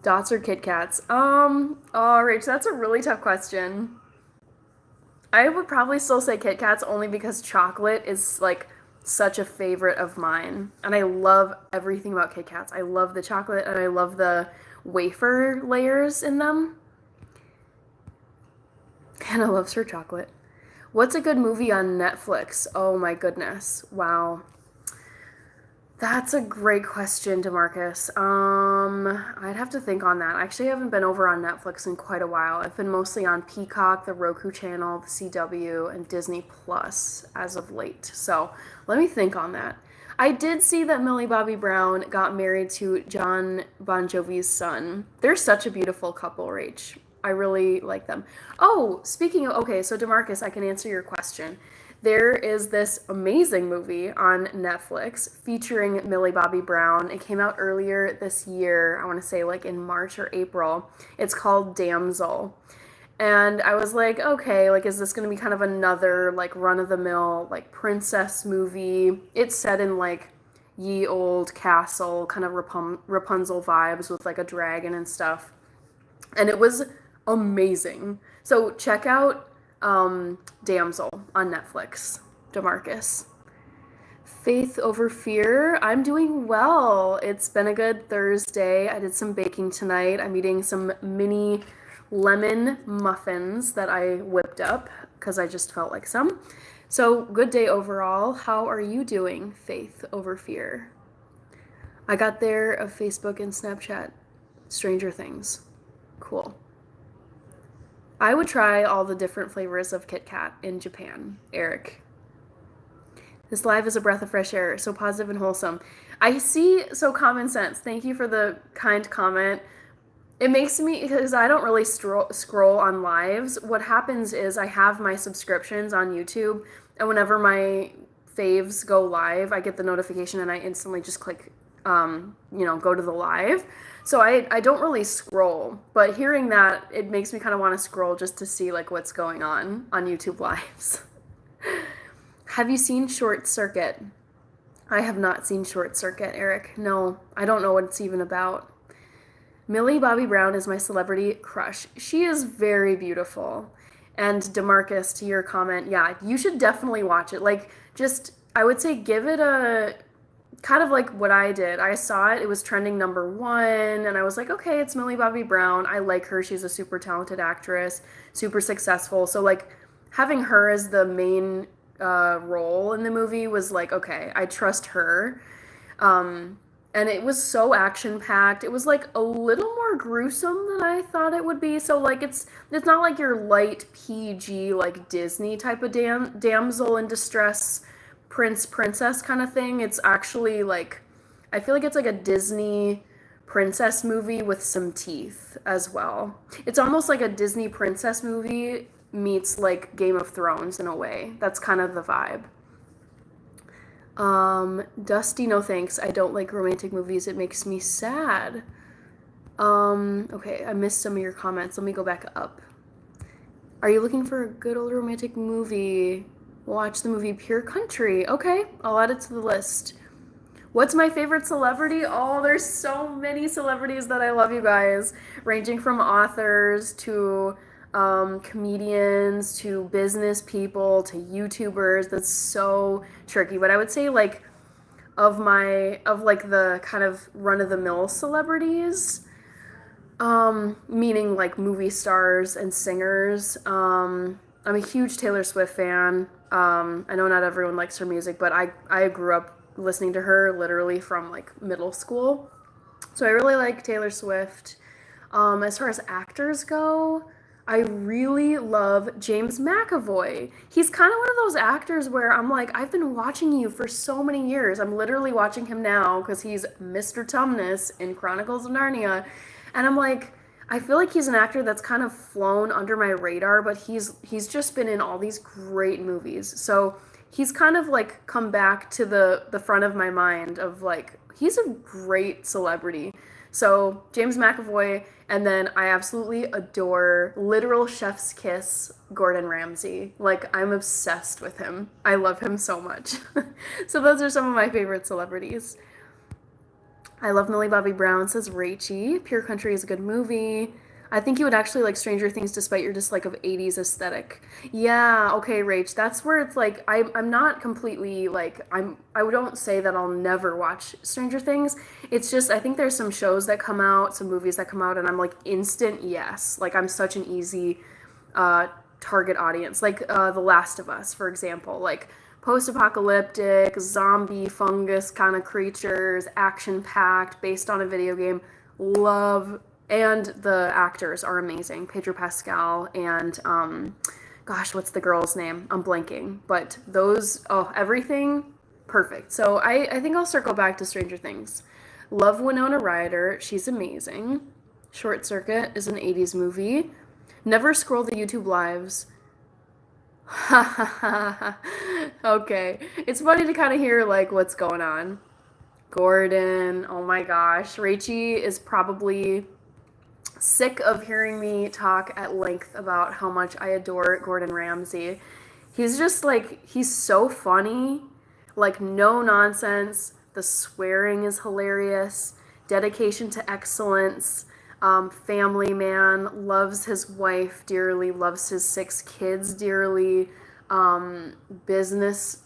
Dots or Kit Kats? Rach, that's a really tough question. I would probably still say Kit Kats only because chocolate is like such a favorite of mine. And I love everything about Kit Kats. I love the chocolate and I love the wafer layers in them. Hannah loves her chocolate. What's a good movie on Netflix? Oh my goodness. Wow. That's a great question, DeMarcus. I'd have to think on that. I actually haven't been over on Netflix in quite a while. I've been mostly on Peacock, the Roku channel, the CW, and Disney Plus as of late. So let me think on that. I did see that Millie Bobby Brown got married to John Bon Jovi's son. They're such a beautiful couple, Rach. I really like them. Oh, speaking of, okay, so DeMarcus, I can answer your question. There is this amazing movie on Netflix featuring Millie Bobby Brown. It came out earlier this year, I want to say like in March or April. It's called Damsel. And I was like, okay, like, is this going to be kind of another like run-of-the-mill like princess movie? It's set in like ye old castle, kind of Rapunzel vibes with like a dragon and stuff. And it was amazing. So check out Damsel on Netflix. DeMarcus. Faith over fear. I'm doing well. It's been a good Thursday. I did some baking tonight. I'm eating some mini lemon muffins that I whipped up because I just felt like some. So good day overall. How are you doing, Faith over fear? I got there of Facebook and Snapchat. Stranger Things. Cool. I would try all the different flavors of Kit Kat in Japan. Eric. This live is a breath of fresh air, so positive and wholesome. I see, so common sense. Thank you for the kind comment. It makes me, because I don't really scroll on lives, what happens is I have my subscriptions on YouTube, and whenever my faves go live, I get the notification and I instantly just click, go to the live. So I don't really scroll, but hearing that, it makes me kind of want to scroll just to see like what's going on YouTube lives. Have you seen Short Circuit? I have not seen Short Circuit, Eric. No, I don't know what it's even about. Millie Bobby Brown is my celebrity crush. She is very beautiful. And DeMarcus, to your comment, yeah, you should definitely watch it. Like, just, I would say give it a kind of like what I did. I saw it, it was trending #1, and I was like, okay, it's Millie Bobby Brown. I like her. She's a super talented actress, super successful. So, like, having her as the main role in the movie was like, okay, I trust her. And it was so action-packed. It was, like, a little more gruesome than I thought it would be. So, like, it's not like your light PG, like, Disney type of damsel in distress princess kind of thing. It's actually like, I feel like it's like a Disney princess movie with some teeth as well. It's almost like a Disney princess movie meets like Game of Thrones in a way. That's kind of the vibe. Dusty, no thanks. I don't like romantic movies. It makes me sad. Okay, I missed some of your comments. Let me go back up. Are you looking for a good old romantic movie? Watch the movie Pure Country. Okay, I'll add it to the list. What's my favorite celebrity? Oh, there's so many celebrities that I love, you guys. Ranging from authors to comedians to business people to YouTubers. That's so tricky. But I would say like of the kind of run-of-the-mill celebrities, meaning like movie stars and singers. I'm a huge Taylor Swift fan. I know not everyone likes her music, but I grew up listening to her literally from like middle school. So I really like Taylor Swift. As far as actors go, I really love James McAvoy. He's kind of one of those actors where I'm like, I've been watching you for so many years. I'm literally watching him now because he's Mr. Tumnus in Chronicles of Narnia. And I'm like, I feel like he's an actor that's kind of flown under my radar, but he's just been in all these great movies. So he's kind of like come back to the front of my mind of like, he's a great celebrity. So James McAvoy, and then I absolutely adore, literal chef's kiss, Gordon Ramsay. Like, I'm obsessed with him. I love him so much. So those are some of my favorite celebrities. I love Millie Bobby Brown, says Rachie. Pure Country is a good movie. I think you would actually like Stranger Things despite your dislike of 80s aesthetic. Yeah, okay, Rach. That's where it's like I'm not completely like I don't say that I'll never watch Stranger Things. It's just I think there's some shows that come out, some movies that come out, and I'm like instant yes. Like I'm such an easy uh target audience. Like The Last of Us, for example. Like post-apocalyptic, zombie, fungus kind of creatures, action-packed, based on a video game. Love, and the actors are amazing. Pedro Pascal and gosh, what's the girl's name? I'm blanking. But those, oh, everything perfect. So I think I'll circle back to Stranger Things. Love Winona Ryder. She's amazing. Short Circuit is an 80s movie. Never scroll the YouTube lives. Okay. It's funny to kind of hear like what's going on. Gordon, oh my gosh. Rachie is probably sick of hearing me talk at length about how much I adore Gordon Ramsay. He's just like, he's so funny, like no nonsense. The swearing is hilarious. Dedication to excellence. Family man, loves his wife dearly, loves his 6 kids dearly. Business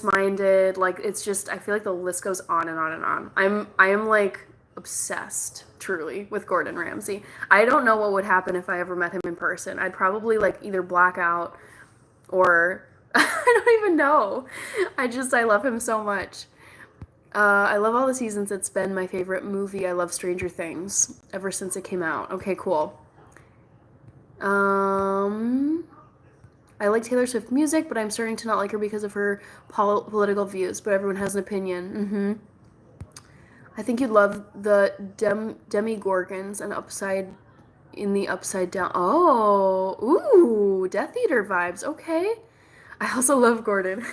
minded. Like it's just I feel like the list goes on and on and on. I am like obsessed truly with Gordon Ramsay. I don't know what would happen if I ever met him in person. I'd probably like either black out or I don't even know. I love him so much. I love all the seasons. It's been my favorite movie. I love Stranger Things ever since it came out. Okay, cool. I like Taylor Swift music, but I'm starting to not like her because of her political views. But everyone has an opinion. I think you'd love the Demigorgons and Upside Down. Oh, ooh, Death Eater vibes. Okay. I also love Gordon.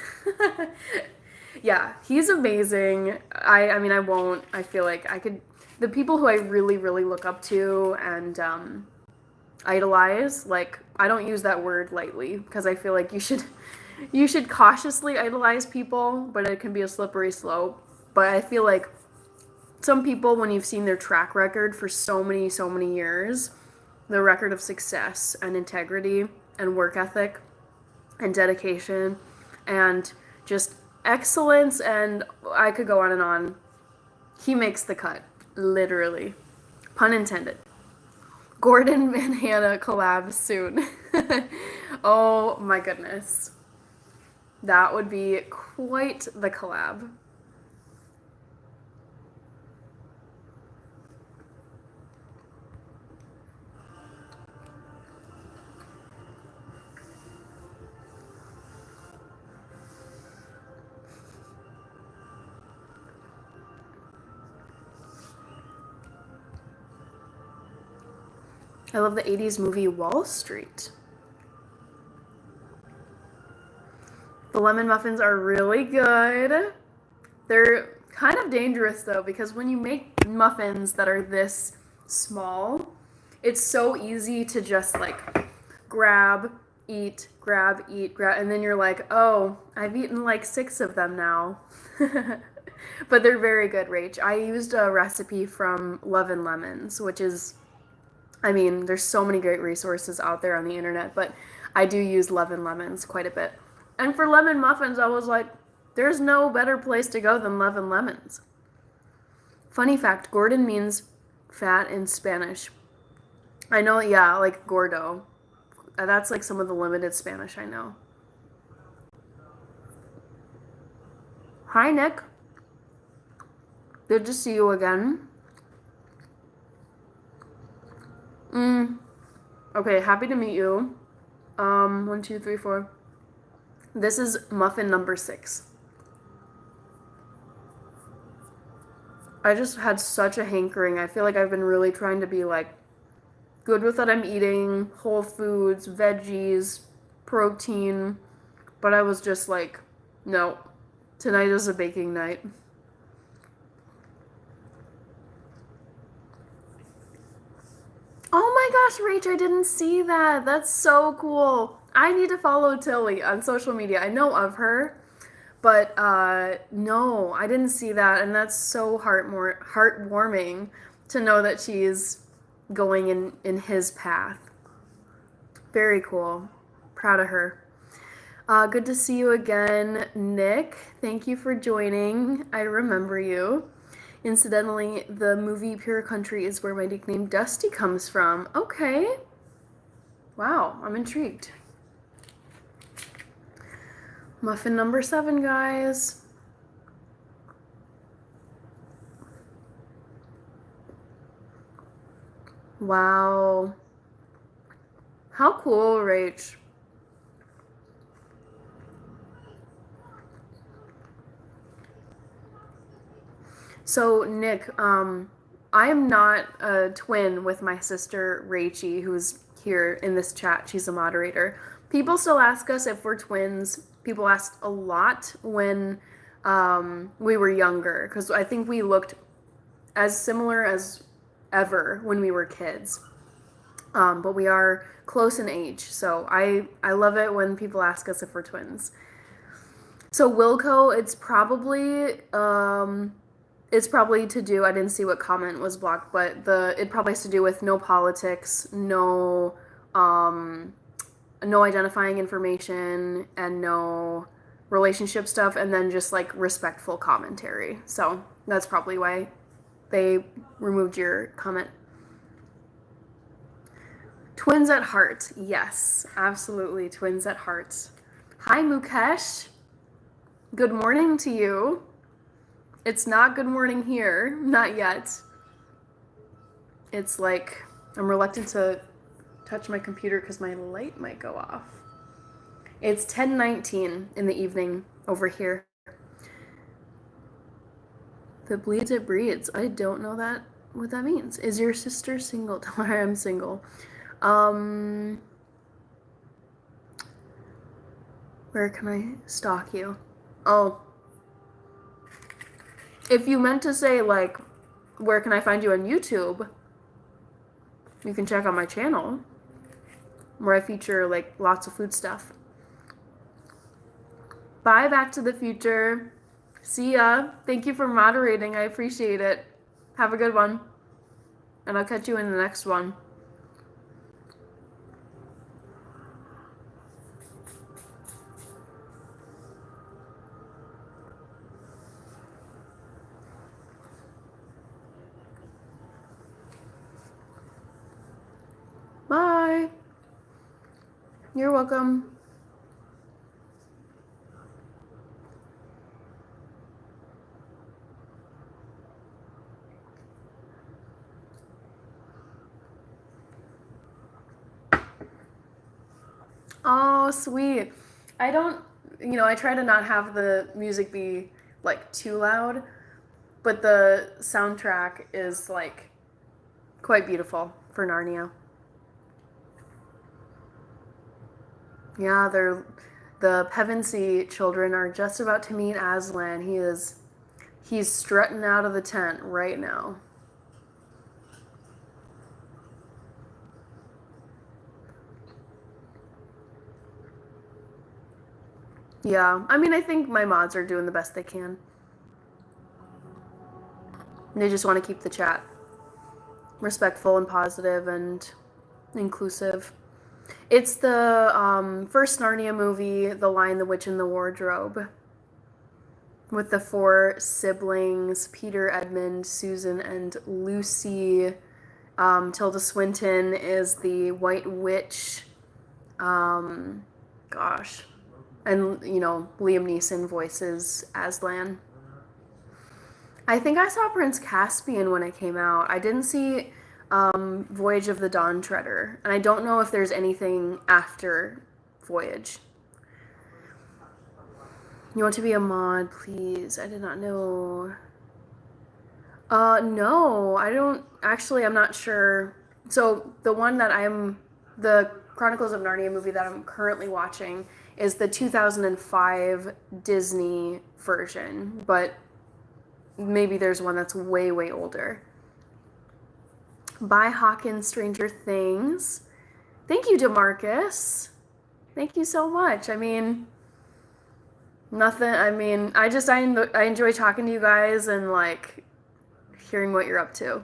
Yeah, he's amazing. I mean, I won't. I feel like I could. The people who I really, really look up to and idolize, like, I don't use that word lightly because I feel like you should cautiously idolize people, but it can be a slippery slope. But I feel like some people, when you've seen their track record for so many years, the record of success and integrity and work ethic and dedication and just excellence, and I could go on and on. He makes the cut, literally. Pun intended. Gordon and Hannah collab soon. Oh my goodness. That would be quite the collab. I love the 80s movie Wall Street. The lemon muffins are really good. They're kind of dangerous though, because when you make muffins that are this small, it's so easy to just like grab, eat, and then you're like, oh, I've eaten like 6 of them now. But they're very good, Rach. I used a recipe from Love and Lemons, which is, I mean, there's so many great resources out there on the internet, but I do use Love and Lemons quite a bit. And for lemon muffins, I was like, there's no better place to go than Love and Lemons. Funny fact, Gordon means fat in Spanish. I know, yeah, like gordo. That's like some of the limited Spanish I know. Hi, Nick. Good to see you again. Okay, happy to meet you. 1, 2, 3, 4. This is muffin number 6. I just had such a hankering. I feel like I've been really trying to be like good with what I'm eating, whole foods, veggies, protein, but I was just like, no, tonight is a baking night. Oh my gosh, Rach, I didn't see that. That's so cool. I need to follow Tilly on social media. I know of her, But no, I didn't see that, and that's so heartwarming to know that she's going in his path. Very cool. Proud of her. Good to see you again, Nick. Thank you for joining. I remember you. Incidentally, the movie Pure Country is where my nickname Dusty comes from. Okay. Wow, I'm intrigued. Muffin number 7, guys. Wow. How cool, Rach. So, Nick, I am not a twin with my sister Rachie, who's here in this chat. She's a moderator. People still ask us if we're twins. People asked a lot when we were younger, because I think we looked as similar as ever when we were kids. But we are close in age, so I love it when people ask us if we're twins. So Wilco, it's probably to do, I didn't see what comment was blocked, but it probably has to do with no politics, no identifying information, and no relationship stuff, and then just like respectful commentary. So that's probably why they removed your comment. Twins at heart. Yes, absolutely. Twins at heart. Hi, Mukesh. Good morning to you. It's not good morning here. Not yet. It's like, I'm reluctant to touch my computer because my light might go off. It's 10:19 in the evening over here. The bleeds it breeds. I don't know what that means. Is your sister single? Tell her I'm single. Where can I stalk you? Oh. If you meant to say, like, where can I find you on YouTube, you can check out my channel, where I feature, like, lots of food stuff. Bye, Back to the Future. See ya. Thank you for moderating. I appreciate it. Have a good one. And I'll catch you in the next one. Bye. You're welcome. Oh, sweet. I don't, I try to not have the music be, like, too loud, but the soundtrack is, like, quite beautiful for Narnia. Yeah, the Pevensey children are just about to meet Aslan. He's strutting out of the tent right now. Yeah, I mean, I think my mods are doing the best they can. They just want to keep the chat respectful and positive and inclusive. It's the first Narnia movie, The Lion, the Witch, and the Wardrobe, with the 4 siblings, Peter, Edmund, Susan, and Lucy. Tilda Swinton is the White Witch. Gosh. And, Liam Neeson voices Aslan. I think I saw Prince Caspian when it came out. I didn't see Voyage of the Dawn Treader. And I don't know if there's anything after Voyage. You want to be a mod, please? I did not know. No, I don't. Actually, I'm not sure. So the one that the Chronicles of Narnia movie that I'm currently watching is the 2005 Disney version, but maybe there's one that's way, way older. Bye, Hawkins, Stranger Things. Thank you, DeMarcus. Thank you so much. I mean, Nothing. I mean, I enjoy talking to you guys and like hearing what you're up to.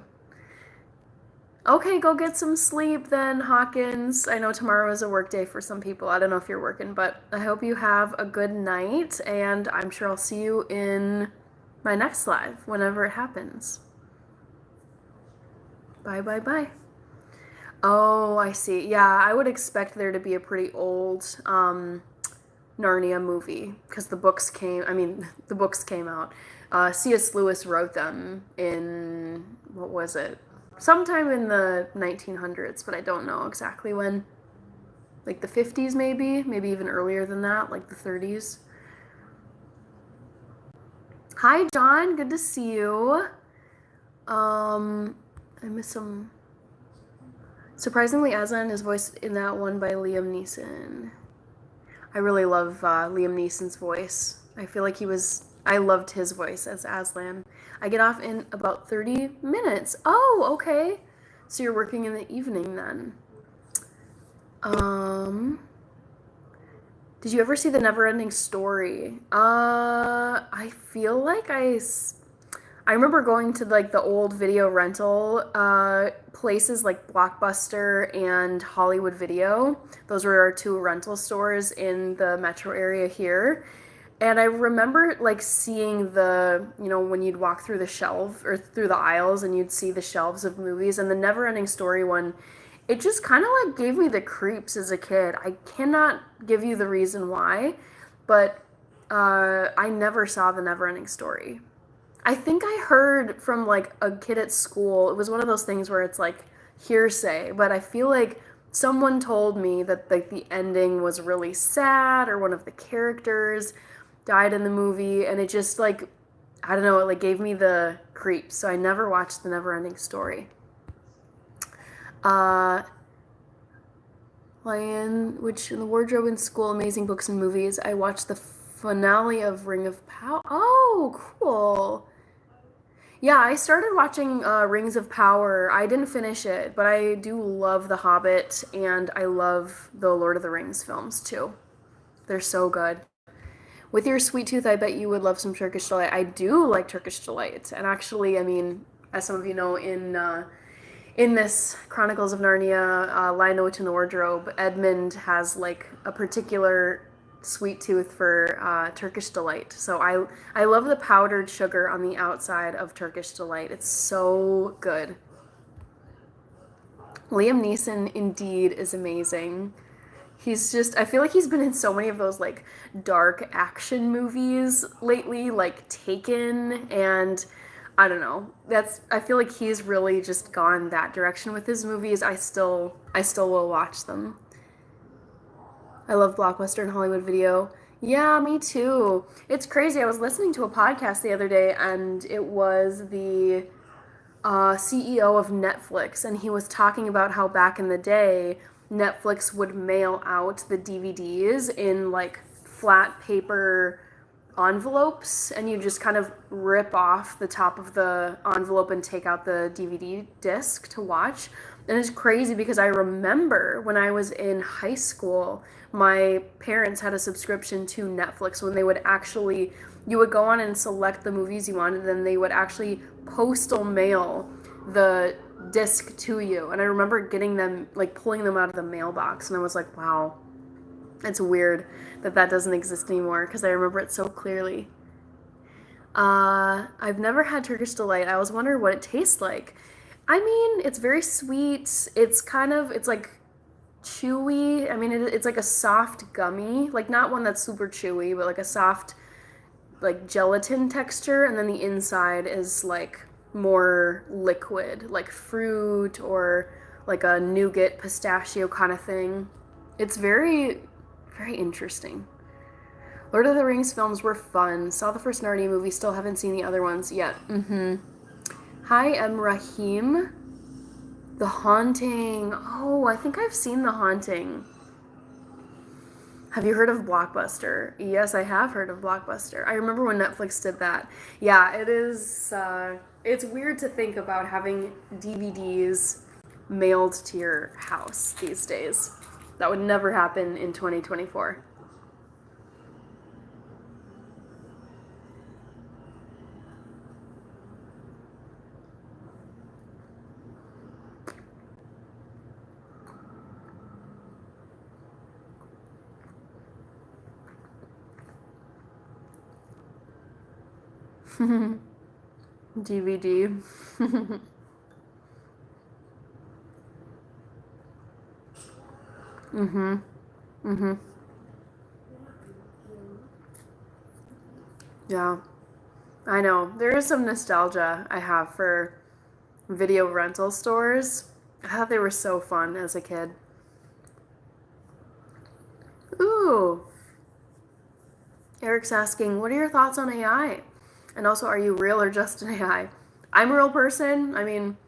Okay, go get some sleep then, Hawkins. I know tomorrow is a work day for some people. I don't know if you're working, but I hope you have a good night, and I'm sure I'll see you in my next live whenever it happens. Bye, bye, bye. Oh, I see. Yeah, I would expect there to be a pretty old Narnia movie because the books came out. C.S. Lewis wrote them in, what was it? Sometime in the 1900s, but I don't know exactly when. Like the 50s maybe even earlier than that, like the 30s. Hi, John. Good to see you. I miss him. Surprisingly, Aslan is voiced in that one by Liam Neeson. I really love Liam Neeson's voice. I feel like I loved his voice as Aslan. I get off in about 30 minutes. Oh, okay. So you're working in the evening then. Did you ever see The Neverending Story? I feel like I remember going to like the old video rental places like Blockbuster and Hollywood Video. Those were our two rental stores in the metro area here. And I remember like seeing when you'd walk through the shelf or through the aisles and you'd see the shelves of movies, and the Neverending Story one, it just kind of like gave me the creeps as a kid. I cannot give you the reason why, but I never saw the Neverending Story. I think I heard from like a kid at school. It was one of those things where it's like hearsay, but I feel like someone told me that like the ending was really sad, or one of the characters died in the movie, and it just like, I don't know, it like gave me the creeps. So I never watched The Neverending Story. Lion, which in the wardrobe in school, amazing books and movies. I watched the finale of Ring of Power. Oh, cool. Yeah, I started watching Rings of Power. I didn't finish it, but I do love The Hobbit, and I love the Lord of the Rings films too. They're so good. With your sweet tooth, I bet you would love some Turkish delight. I do like Turkish delight, and actually, I mean, as some of you know, in this Chronicles of Narnia, Lion, the Witch, and the Wardrobe, Edmund has like a particular sweet tooth for Turkish delight. So I love the powdered sugar on the outside of Turkish delight. It's so good. Liam Neeson indeed is amazing. I feel like he's been in so many of those like dark action movies lately, like Taken, and I don't know. I feel like he's really just gone that direction with his movies. I still will watch them. I love Blockbuster and Hollywood Video. Yeah, me too. It's crazy. I was listening to a podcast the other day, and it was the CEO of Netflix, and he was talking about how back in the day, Netflix would mail out the DVDs in like flat paper envelopes, and you just kind of rip off the top of the envelope and take out the DVD disc to watch. And it's crazy because I remember when I was in high school, my parents had a subscription to Netflix when you would go on and select the movies you wanted, and then they would actually postal mail the disc to you. And I remember getting them, like pulling them out of the mailbox, and I was like, wow, it's weird that doesn't exist anymore, because I remember it so clearly. I've never had Turkish delight. I always wondered what it tastes like. I mean, it's very sweet. It's like chewy. I mean, it's like a soft gummy, like not one that's super chewy, but like a soft, like gelatin texture, and then the inside is like more liquid, like fruit or like a nougat pistachio kind of thing. It's very, very interesting. Lord of the Rings films were fun. Saw the first Narnia movie, still haven't seen the other ones yet. Hi, I'm Rahim. The Haunting. Oh, I think I've seen The Haunting. Have you heard of Blockbuster? Yes, I have heard of Blockbuster. I remember when Netflix did that. Yeah, it is, it's weird to think about having DVDs mailed to your house these days. That would never happen in 2024. DVD. Mm-hmm. Mm-hmm. Yeah. I know. There is some nostalgia I have for video rental stores. I thought they were so fun as a kid. Ooh. Eric's asking, what are your thoughts on AI? And also, are you real or just an AI? I'm a real person. I mean,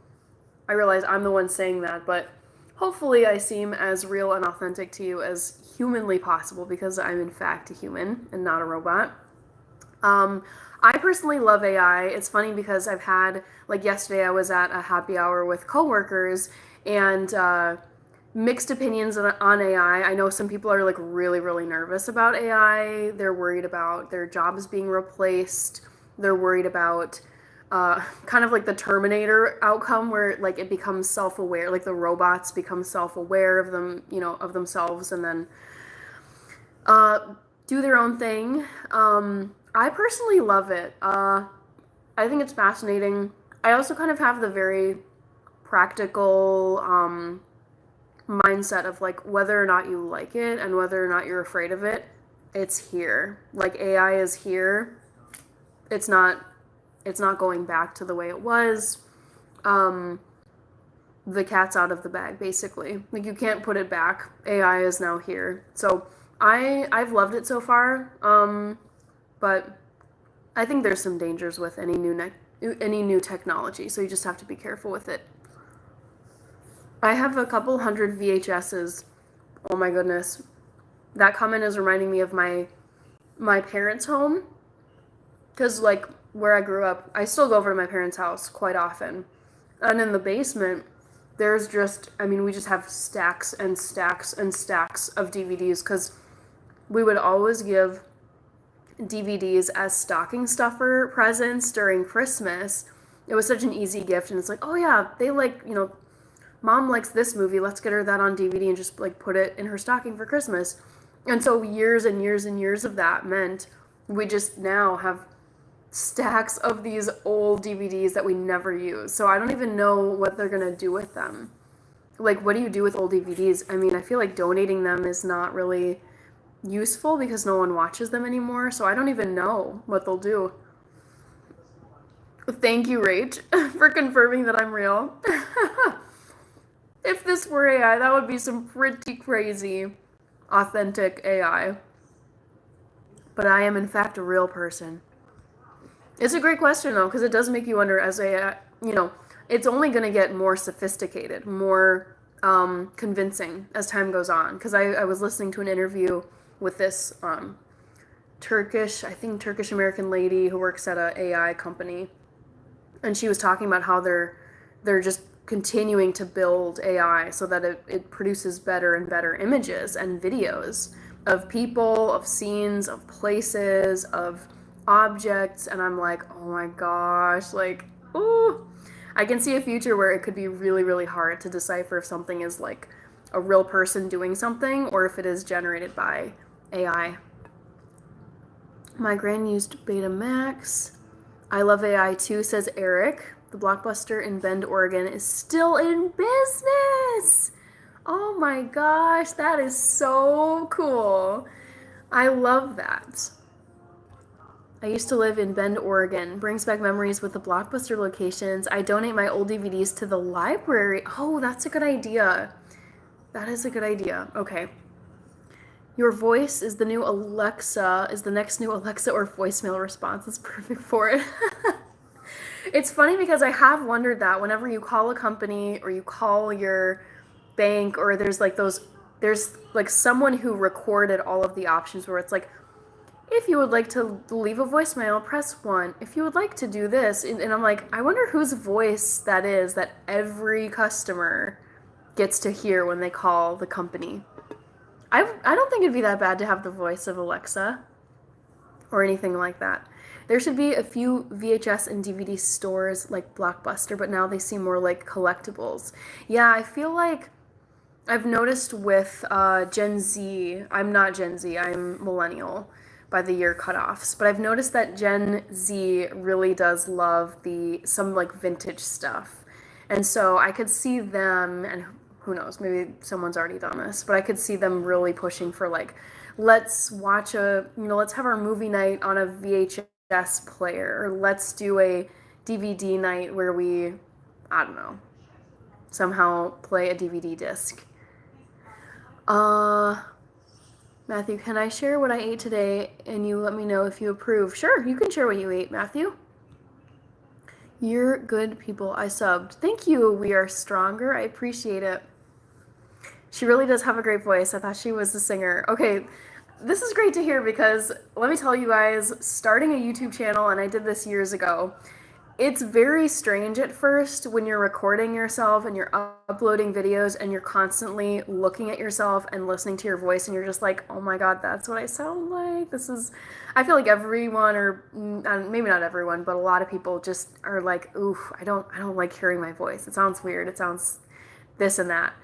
I realize I'm the one saying that, but hopefully I seem as real and authentic to you as humanly possible because I'm in fact a human and not a robot. I personally love AI. It's funny because I've had, like yesterday, I was at a happy hour with coworkers and mixed opinions on AI. I know some people are like really, really nervous about AI. They're worried about their jobs being replaced. They're worried about kind of like the Terminator outcome where like it becomes self-aware, like the robots become self-aware of them, of themselves and then do their own thing. I personally love it. I think it's fascinating. I also kind of have the very practical mindset of like whether or not you like it and whether or not you're afraid of it, it's here. Like AI is here. It's not going back to the way it was. The cat's out of the bag, basically. Like you can't put it back. AI is now here. So I've loved it so far. But I think there's some dangers with any new technology, so you just have to be careful with it. I have a couple hundred VHSs. Oh my goodness. That comment is reminding me of my parents' home. Because, like, where I grew up, I still go over to my parents' house quite often. And in the basement, there's just, we just have stacks and stacks and stacks of DVDs because we would always give DVDs as stocking stuffer presents during Christmas. It was such an easy gift, and it's like, oh yeah, they like, mom likes this movie, let's get her that on DVD and just like put it in her stocking for Christmas. And so years and years and years of that meant we just now have stacks of these old DVDs that we never use. So I don't even know what they're gonna do with them. Like, what do you do with old DVDs? I feel like donating them is not really useful because no one watches them anymore, so I don't even know what they'll do. Thank you, Rach, for confirming that I'm real. If this were AI, that would be some pretty crazy, authentic AI. But I am, in fact, a real person. It's a great question, though, because it does make you wonder, as a, it's only going to get more sophisticated, more convincing as time goes on. Because I was listening to an interview with this Turkish American lady who works at a AI company, and she was talking about how they're just continuing to build AI so that it produces better and better images and videos of people, of scenes, of places, of objects, and I'm like, oh my gosh, like, ooh. I can see a future where it could be really, really hard to decipher if something is like a real person doing something or if it is generated by AI. My gran used Betamax. I love AI too, says Eric. The Blockbuster in Bend, Oregon is still in business. Oh my gosh, that is so cool. I love that. I used to live in Bend, Oregon. Brings back memories with the Blockbuster locations. I donate my old DVDs to the library. Oh, that's a good idea. That is a good idea. Okay. Your voice is the new Alexa, is the next new Alexa or voicemail response. It's perfect for it. It's funny because I have wondered that whenever you call a company or you call your bank or there's like someone who recorded all of the options where it's like, if you would like to leave a voicemail, press 1. If you would like to do this, and I'm like, I wonder whose voice that is that every customer gets to hear when they call the company. I don't think it'd be that bad to have the voice of Alexa or anything like that. There should be a few VHS and DVD stores like Blockbuster, but now they seem more like collectibles. Yeah, I feel like I've noticed with Gen Z, I'm not Gen Z, I'm millennial, by the year cutoffs. But I've noticed that Gen Z really does love some like vintage stuff. And so I could see them, and who knows, maybe someone's already done this, but I could see them really pushing for like, let's watch let's have our movie night on a VHS player, or let's do a DVD night where we, I don't know, somehow play a DVD disc. Matthew, can I share what I ate today and you let me know if you approve? Sure, you can share what you ate, Matthew. You're good people. I subbed. Thank you. We are stronger. I appreciate it. She really does have a great voice. I thought she was a singer. Okay, this is great to hear because let me tell you guys, starting a YouTube channel, and I did this years ago, it's very strange at first when you're recording yourself and you're uploading videos and you're constantly looking at yourself and listening to your voice and you're just like, oh my God, that's what I sound like. I feel like everyone, or maybe not everyone, but a lot of people just are like, oof, I don't like hearing my voice. It sounds weird. It sounds this and that.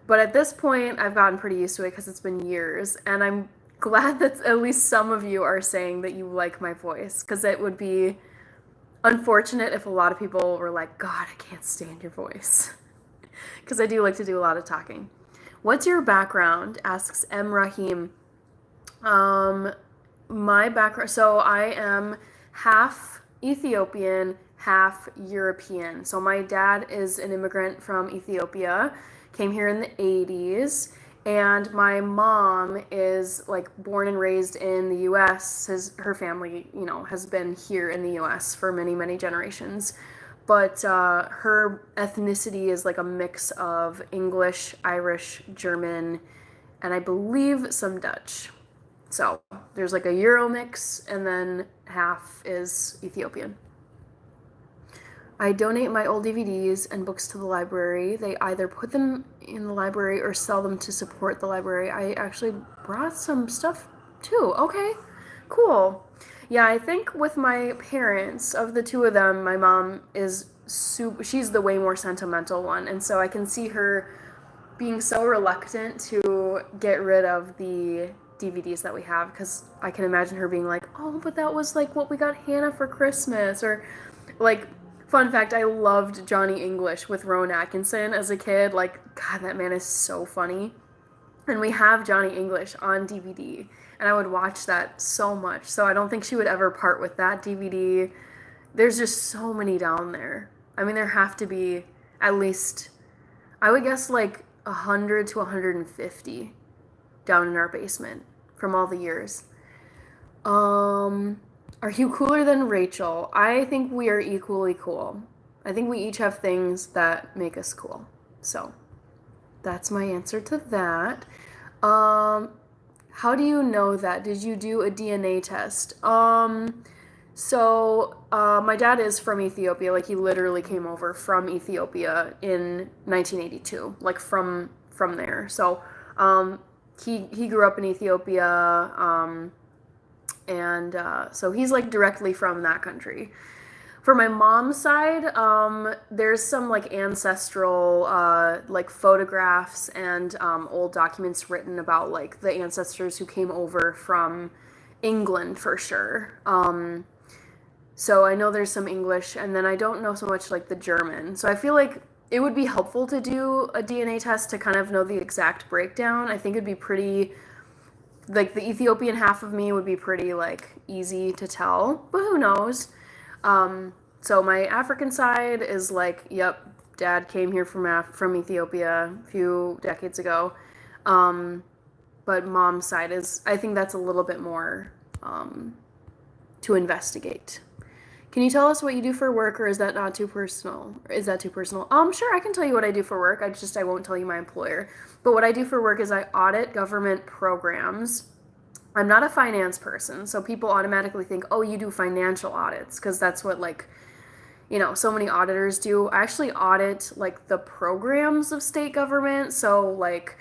But at this point, I've gotten pretty used to it because it's been years, and I'm glad that at least some of you are saying that you like my voice, because it would be unfortunate if a lot of people were like, God, I can't stand your voice. Because I do like to do a lot of talking. What's your background? Asks M. Rahim. My background, so I am half Ethiopian, half European. So my dad is an immigrant from Ethiopia, came here in the 80s. And my mom is like born and raised in the US. Her family, has been here in the US for many, many generations. But her ethnicity is like a mix of English, Irish, German, and I believe some Dutch. So there's like a Euro mix, and then half is Ethiopian. I donate my old DVDs and books to the library. They either put them in the library or sell them to support the library. I actually brought some stuff too. Okay, cool. Yeah, I think with my parents, of the two of them, my mom she's the way more sentimental one. And so I can see her being so reluctant to get rid of the DVDs that we have, because I can imagine her being like, oh, but that was like what we got Hannah for Christmas, or like, fun fact, I loved Johnny English with Rowan Atkinson as a kid. Like, God, that man is so funny. And we have Johnny English on DVD, and I would watch that so much. So I don't think she would ever part with that DVD. There's just so many down there. I mean, there have to be at least, I would guess, like 100 to 150 down in our basement from all the years. Are you cooler than Rachel? I think we are equally cool. I think we each have things that make us cool. So that's my answer to that. How do you know that? Did you do a DNA test? My dad is from Ethiopia. Like, he literally came over from Ethiopia in 1982, like from there. So he grew up in Ethiopia. So he's like directly from that country. For my mom's side, there's some like ancestral like photographs and old documents written about like the ancestors who came over from England for sure. So I know there's some English, and then I don't know so much like the German. So I feel like it would be helpful to do a DNA test to kind of know the exact breakdown. I think it'd be pretty, like the Ethiopian half of me would be pretty like easy to tell, but who knows? So my African side is like, yep, dad came here from Ethiopia a few decades ago. But mom's side is, I think that's a little bit more to investigate. Can you tell us what you do for work, or is that not too personal? Is that too personal? Sure, I can tell you what I do for work. I won't tell you my employer. But what I do for work is I audit government programs. I'm not a finance person, so people automatically think, oh, you do financial audits, because that's what so many auditors do. I actually audit like the programs of state government. So like,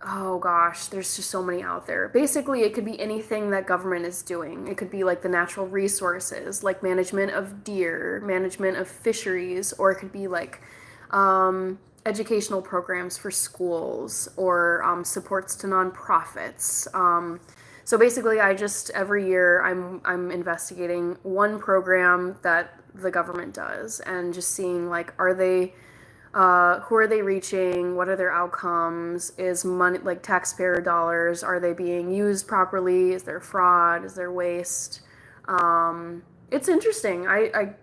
oh gosh, there's just so many out there. Basically, it could be anything that government is doing. It could be like the natural resources, like management of deer, management of fisheries, or it could be like educational programs for schools, or supports to nonprofits. So basically, I just every year I'm investigating one program that the government does and just seeing like are they who are they reaching? What are their outcomes? Is money like taxpayer dollars? Are they being used properly? Is there fraud? Is there waste? It's interesting. I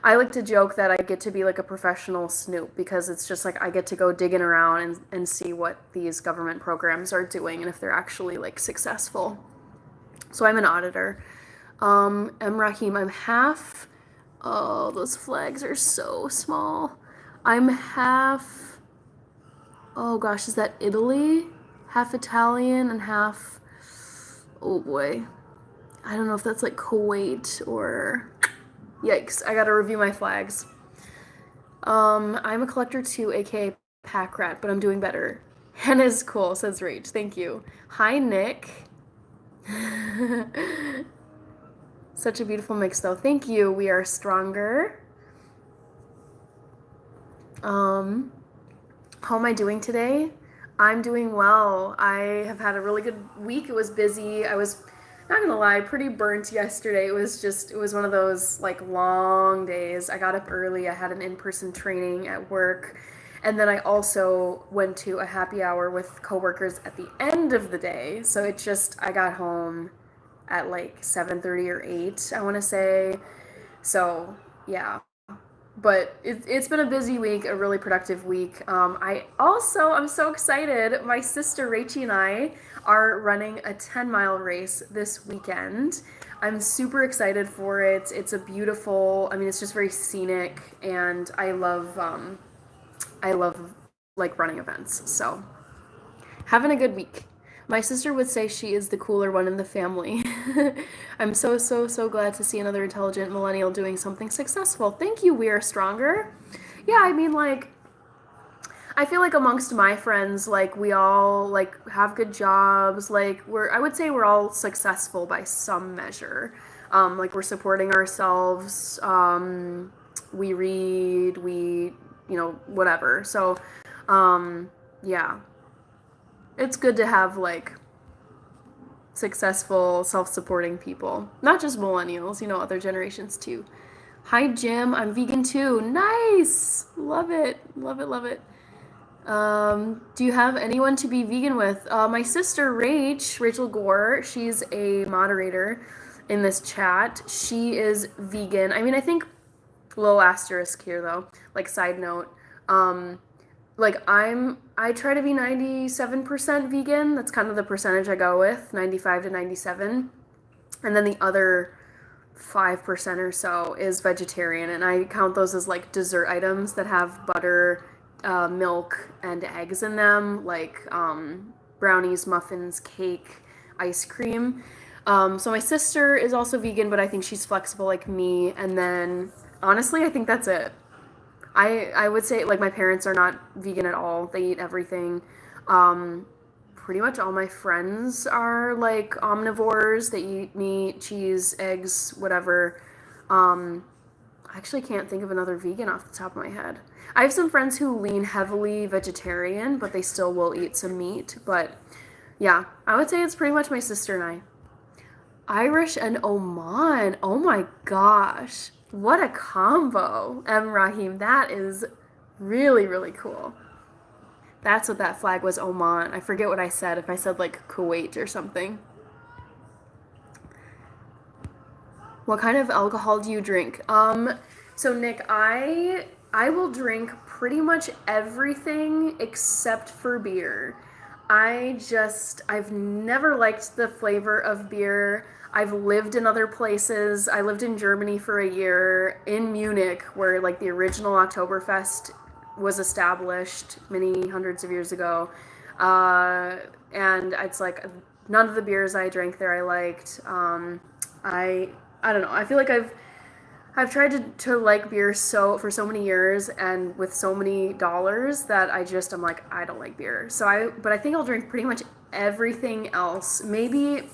like to joke that I get to be like a professional snoop because it's just like I get to go digging around and see what these government programs are doing and if they're actually like successful. So I'm an auditor. M. Rahim, I'm half. Oh, those flags are so small. I'm half. Oh gosh, is that Italy? Half Italian and half. Oh boy. I don't know if that's like Kuwait or. Yikes, I gotta review my flags. I'm a collector too, aka pack rat, but I'm doing better. Hannah's cool, says Rach. Thank you. Hi, Nick. Such a beautiful mix, though. Thank you. We are stronger. How am I doing today? I'm doing well. I have had a really good week. It was busy. I was not gonna lie, pretty burnt yesterday. It was one of those like long days. I got up early. I had an in-person training at work. And then I also went to a happy hour with coworkers at the end of the day. So I got home at like 7:30 or 8, I want to say. So, yeah. But it's been a busy week, a really productive week. I'm so excited. My sister Rachie and I are running a 10-mile race this weekend. I'm super excited for it. It's it's just very scenic, and I love like running events. So, having a good week. My sister would say she is the cooler one in the family. I'm so glad to see another intelligent millennial doing something successful. Thank you, We Are Stronger. Yeah, I feel like amongst my friends, like we all like have good jobs. Like I would say we're all successful by some measure. Like we're supporting ourselves. We read, whatever. So, yeah. It's good to have like successful, self-supporting people, not just millennials, other generations too. Hi, Jim. I'm vegan too. Nice. Love it. Love it. Love it. Do you have anyone to be vegan with? My sister, Rachel Gore, she's a moderator in this chat. She is vegan. I think a little asterisk here though, like side note. I try to be 97% vegan. That's kind of the percentage I go with, 95 to 97. And then the other 5% or so is vegetarian. And I count those as like dessert items that have butter, milk, and eggs in them, like brownies, muffins, cake, ice cream. So my sister is also vegan, but I think she's flexible like me. And then honestly, I think that's it. I would say, like, my parents are not vegan at all. They eat everything. Pretty much all my friends are, like, omnivores. They eat meat, cheese, eggs, whatever. I actually can't think of another vegan off the top of my head. I have some friends who lean heavily vegetarian, but they still will eat some meat. But, yeah, I would say it's pretty much my sister and I. Irish and Oman. Oh, my gosh. What a combo, M. Rahim. That is really, really cool. That's what that flag was, Oman. I forget what I said, if I said like Kuwait or something. What kind of alcohol do you drink? So Nick, I will drink pretty much everything except for beer. I've never liked the flavor of beer. I've lived in other places. I lived in Germany for a year, in Munich, where like the original Oktoberfest was established many hundreds of years ago. And it's like none of the beers I drank there I liked. I don't know. I feel like I've tried to like beer for so many years and with so many dollars that I'm like, I don't like beer. But I think I'll drink pretty much everything else. Maybe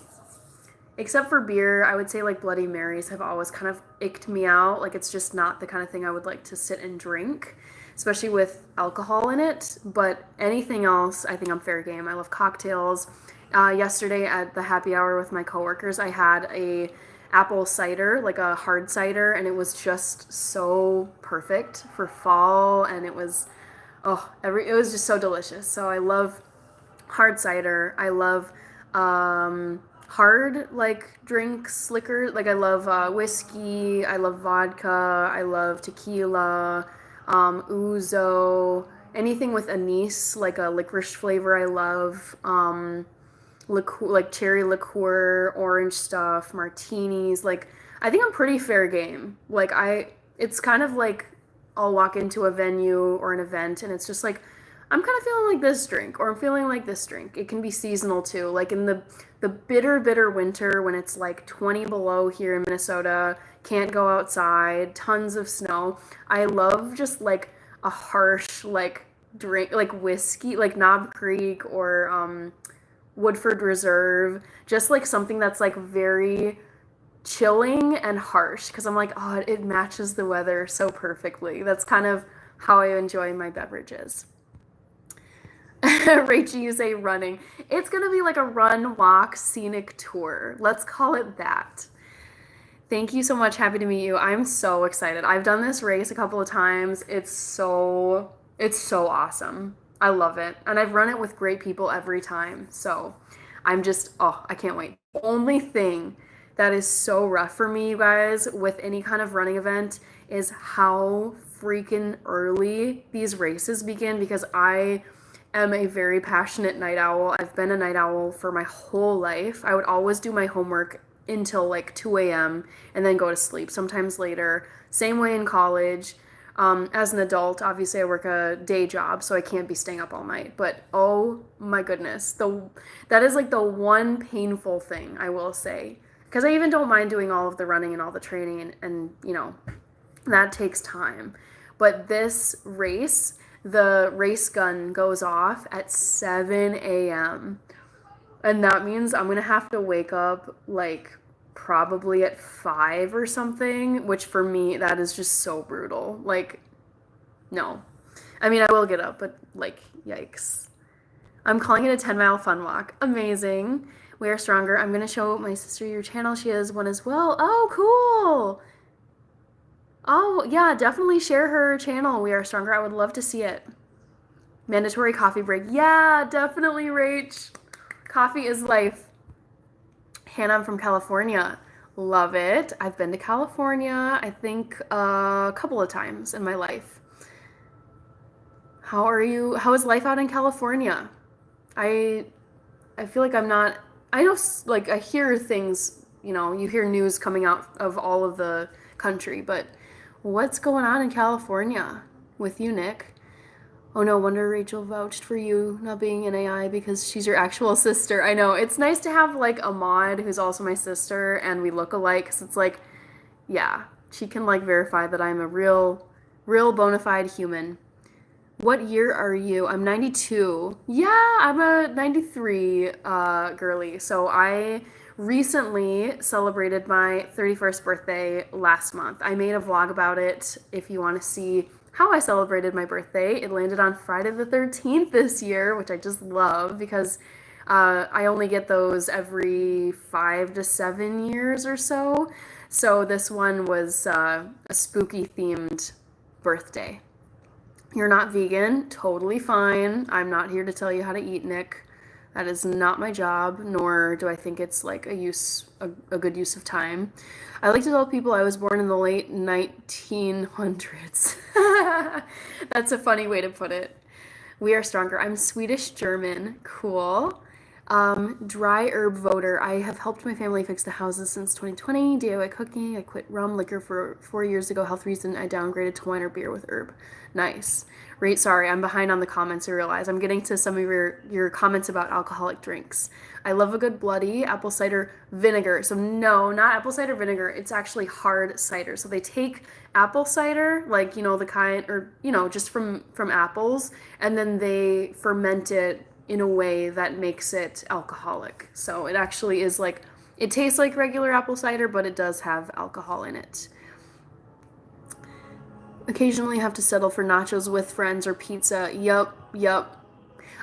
except for beer, I would say like Bloody Marys have always kind of icked me out. Like it's just not the kind of thing I would like to sit and drink, especially with alcohol in it. But anything else, I think I'm fair game. I love cocktails. Yesterday at the happy hour with my coworkers, I had a apple cider, like a hard cider, and it was just so perfect for fall, and it was it was just so delicious. So I love hard cider. I love hard like drinks, liquor. Like I love whiskey. I love vodka. I love tequila, ouzo. Anything with anise, like a licorice flavor, I love. Liqueur, like cherry liqueur, orange stuff, martinis. Like I think I'm pretty fair game. It's kind of like I'll walk into a venue or an event and it's just like I'm kind of feeling like this drink or I'm feeling like this drink. It can be seasonal too. Like in the bitter winter when it's like 20 below here in Minnesota, can't go outside, tons of snow. I love just like a harsh like drink like whiskey, like Knob Creek or Woodford Reserve, just like something that's like very chilling and harsh because I'm like, oh, it matches the weather so perfectly. That's kind of how I enjoy my beverages. Rachel, you say running. It's gonna be like a run, walk, scenic tour. Let's call it that. Thank you so much. Happy to meet you. I'm so excited. I've done this race a couple of times. It's so awesome. I love it. And I've run it with great people every time. So I can't wait. The only thing that is so rough for me, you guys, with any kind of running event is how freaking early these races begin because I am a very passionate night owl. I've been a night owl for my whole life. I would always do my homework until like 2 a.m. and then go to sleep, sometimes later. Same way in college. As an adult, obviously I work a day job, so I can't be staying up all night. But oh my goodness, that is like the one painful thing I will say. Because I even don't mind doing all of the running and all the training and you know, that takes time. But this race, the race gun goes off at 7 a.m. And that means I'm going to have to wake up like probably at 5 or something, which for me, that is just so brutal. Like, no. I mean, I will get up, but like, yikes. I'm calling it a 10-mile fun walk. Amazing. We are stronger. I'm going to show my sister your channel. She has one as well. Oh, cool. Oh, yeah, definitely share her channel. We are stronger. I would love to see it. Mandatory coffee break. Yeah, definitely, Rach. Coffee is life. Hannah, I'm from California. Love it. I've been to California, I think a couple of times in my life. How are you? How is life out in California? I feel like I'm not, I know, like, I hear things, you know, you hear news coming out of all of the country, but what's going on in California with you, Nick? Oh no wonder Rachel vouched for you not being an AI because she's your actual sister. I know. It's nice to have like a mod who's also my sister and we look alike because it's like, yeah, she can like verify that I'm a real bona fide human. What year are you? I'm 92. Yeah, I'm a 93 girly. So I recently celebrated my 31st birthday last month. I made a vlog about it if you want to see how I celebrated my birthday. It landed on Friday the 13th this year, which I just love because I only get those every 5 to 7 years or so. So this one was a spooky themed birthday. You're not vegan, totally fine. I'm not here to tell you how to eat, Nick. That is not my job, nor do I think it's like a good use of time. I like to tell people I was born in the late 1900s. That's a funny way to put it. We are stronger. I'm Swedish German. Cool. Dry herb voter. I have helped my family fix the houses since 2020. DIY cooking. I quit rum liquor for 4 years ago. Health reason. I downgraded to wine or beer with herb. Nice. Sorry, I'm behind on the comments, I realize. I'm getting to some of your comments about alcoholic drinks. I love a good bloody apple cider vinegar. So no, not apple cider vinegar. It's actually hard cider. So they take apple cider, like, you know, the kind, or, you know, just from apples, and then they ferment it in a way that makes it alcoholic. So it actually is like, it tastes like regular apple cider, but it does have alcohol in it. Occasionally have to settle for nachos with friends or pizza. Yup.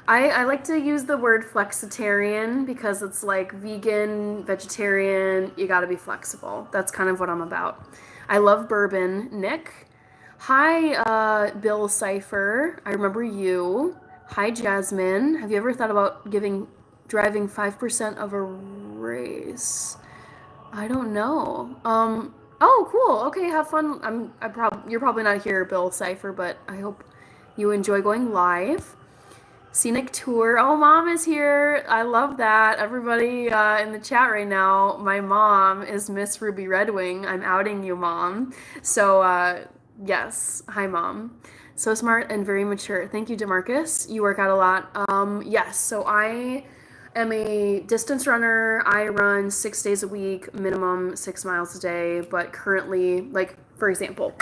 I like to use the word flexitarian because it's like vegan, vegetarian, you gotta be flexible. That's kind of what I'm about. I love bourbon. Nick. Hi, Bill Cipher. I remember you. Hi, Jasmine. Have you ever thought about driving 5% of a race? I don't know. Oh, cool. Okay, have fun. You're probably not here, Bill Cipher, but I hope you enjoy going live. Scenic tour. Oh, mom is here. I love that. Everybody in the chat right now, my mom is Miss Ruby Red Wing. I'm outing you, mom. So, yes. Hi, mom. So smart and very mature. Thank you, DeMarcus. You work out a lot. Yes. So I am a distance runner. I run 6 days a week, minimum 6 miles a day. But currently, like, for example,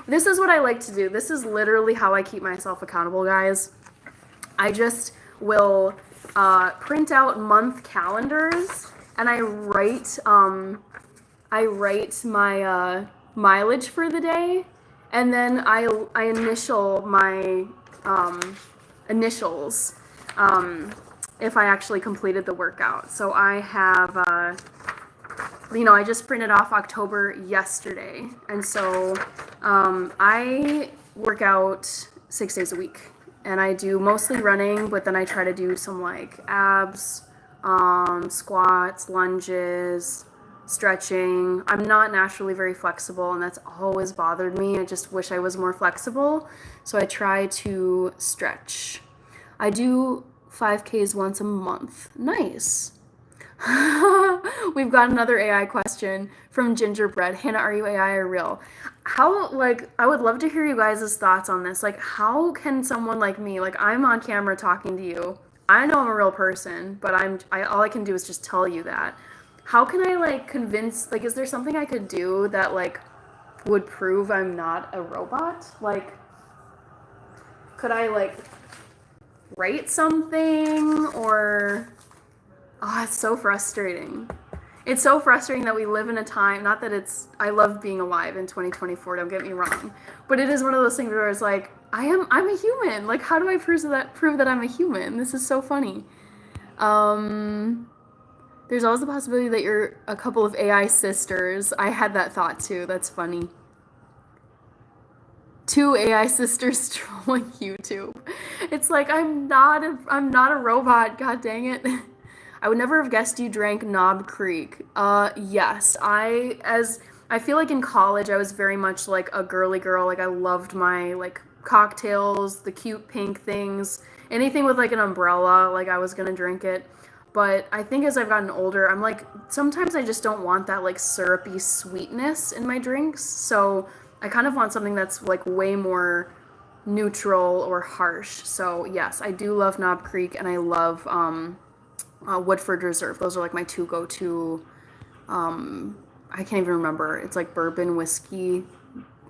this is what I like to do. This is literally how I keep myself accountable, guys. I just will print out month calendars and I write my mileage for the day, and then I initial my initials if I actually completed the workout. So I have I just printed off October yesterday. And so I work out 6 days a week. And I do mostly running, but then I try to do some like abs, squats, lunges, stretching. I'm not naturally very flexible, and that's always bothered me. I just wish I was more flexible. So I try to stretch. I do 5Ks once a month. Nice. We've got another AI question from Gingerbread. Hannah, are you AI or real? I would love to hear you guys' thoughts on this. Like, how can someone like me, like, I'm on camera talking to you. I know I'm a real person, but all I can do is just tell you that. How can I, like, convince, like, is there something I could do that, like, would prove I'm not a robot? Like, could I, like, write something or... Oh, it's so frustrating. It's so frustrating that we live in a time, not that I love being alive in 2024, don't get me wrong, but it is one of those things where it's like, I'm a human. Like, how do I prove that I'm a human? This is so funny. There's always the possibility that you're a couple of AI sisters. I had that thought too. That's funny. 2 AI sisters trolling YouTube. It's like, I'm not a robot. God dang it. I would never have guessed you drank Knob Creek. Yes. I feel like in college I was very much like a girly girl. Like, I loved my like cocktails, the cute pink things, anything with like an umbrella, like I was gonna drink it. But I think as I've gotten older, I'm like, sometimes I just don't want that like syrupy sweetness in my drinks. So I kind of want something that's like way more neutral or harsh. So yes, I do love Knob Creek, and I love Woodford Reserve. Those are like my 2 go-to. I can't even remember. It's like bourbon, whiskey,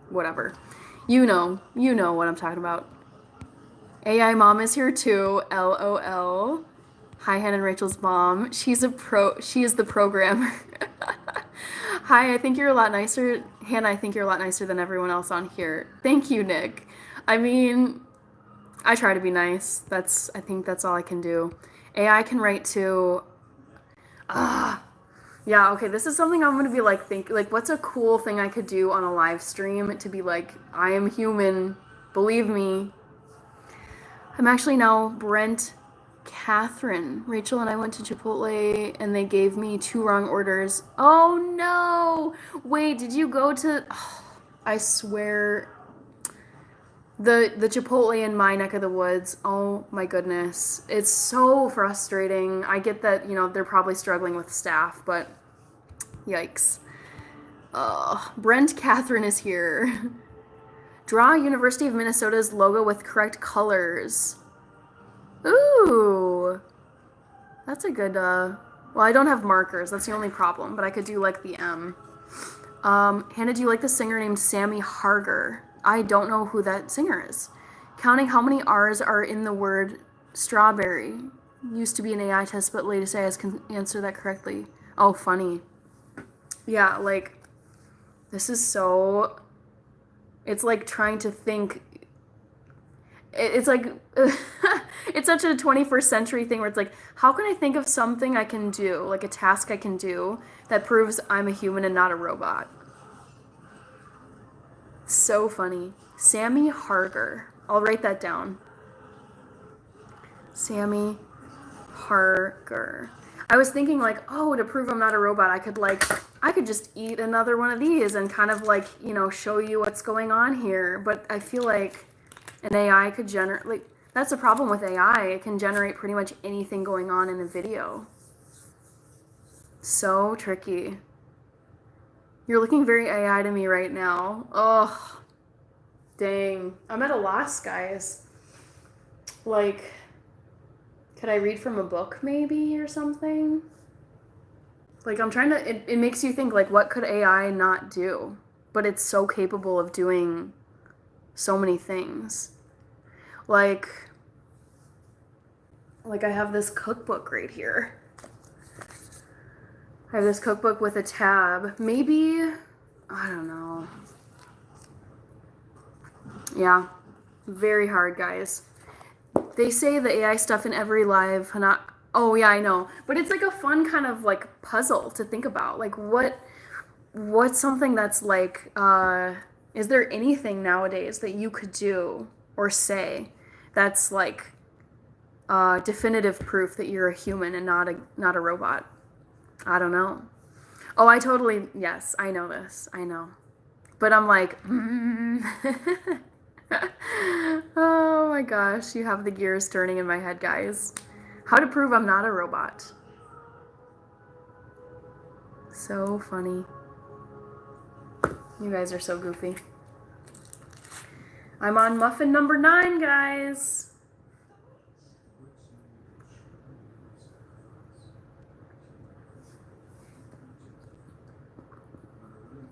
whatever. You know what I'm talking about. AI mom is here too. LOL. Hi, Hannah and Rachel's mom. She is the programmer. Hi, I think you're a lot nicer. Hannah, I think you're a lot nicer than everyone else on here. Thank you, Nick. I mean, I try to be nice. I think that's all I can do. AI can write too. Yeah, okay, this is something I'm gonna be like, what's a cool thing I could do on a live stream to be like, I am human, believe me. I'm actually now Brent Catherine. Rachel and I went to Chipotle and they gave me 2 wrong orders. Oh no! Wait, did you go to... Oh, I swear... The Chipotle in my neck of the woods, oh my goodness. It's so frustrating. I get that, they're probably struggling with staff, but yikes. Brent Catherine is here. Draw University of Minnesota's logo with correct colors. Ooh. That's a good, well, I don't have markers. That's the only problem, but I could do like the M. Hannah, do you like the singer named Sammy Harger? I don't know who that singer is. Counting how many R's are in the word strawberry. Used to be an AI test, but latest AIs can answer that correctly. Oh, funny. Yeah, like, this is so... It's like trying to think... it's like it's such a 21st century thing where it's like, how can I think of something I can do, like a task I can do that proves I'm a human and not a robot? So funny. Sammy Harger. I'll write that down. Sammy Harger. I was thinking like, oh, to prove I'm not a robot, I could just eat another one of these and kind of like, show you what's going on here. But I feel like an AI could generate, like, that's the problem with AI. It can generate pretty much anything going on in a video. So tricky. You're looking very AI to me right now. Oh, dang. I'm at a loss, guys. Like, could I read from a book maybe or something? Like, I'm trying to, it makes you think, like, what could AI not do? But it's so capable of doing so many things. Like I have this cookbook right here. I have this cookbook with a tab. Maybe, I don't know. Yeah, very hard, guys. They say the AI stuff in every live, oh yeah, I know. But it's like a fun kind of like puzzle to think about. Like what's something that's like, is there anything nowadays that you could do or say that's like definitive proof that you're a human and not a robot? I don't know. Oh, yes, I know this. I know. But I'm like, oh my gosh, you have the gears turning in my head, guys. How to prove I'm not a robot. So funny. You guys are so goofy. I'm on muffin number 9, guys.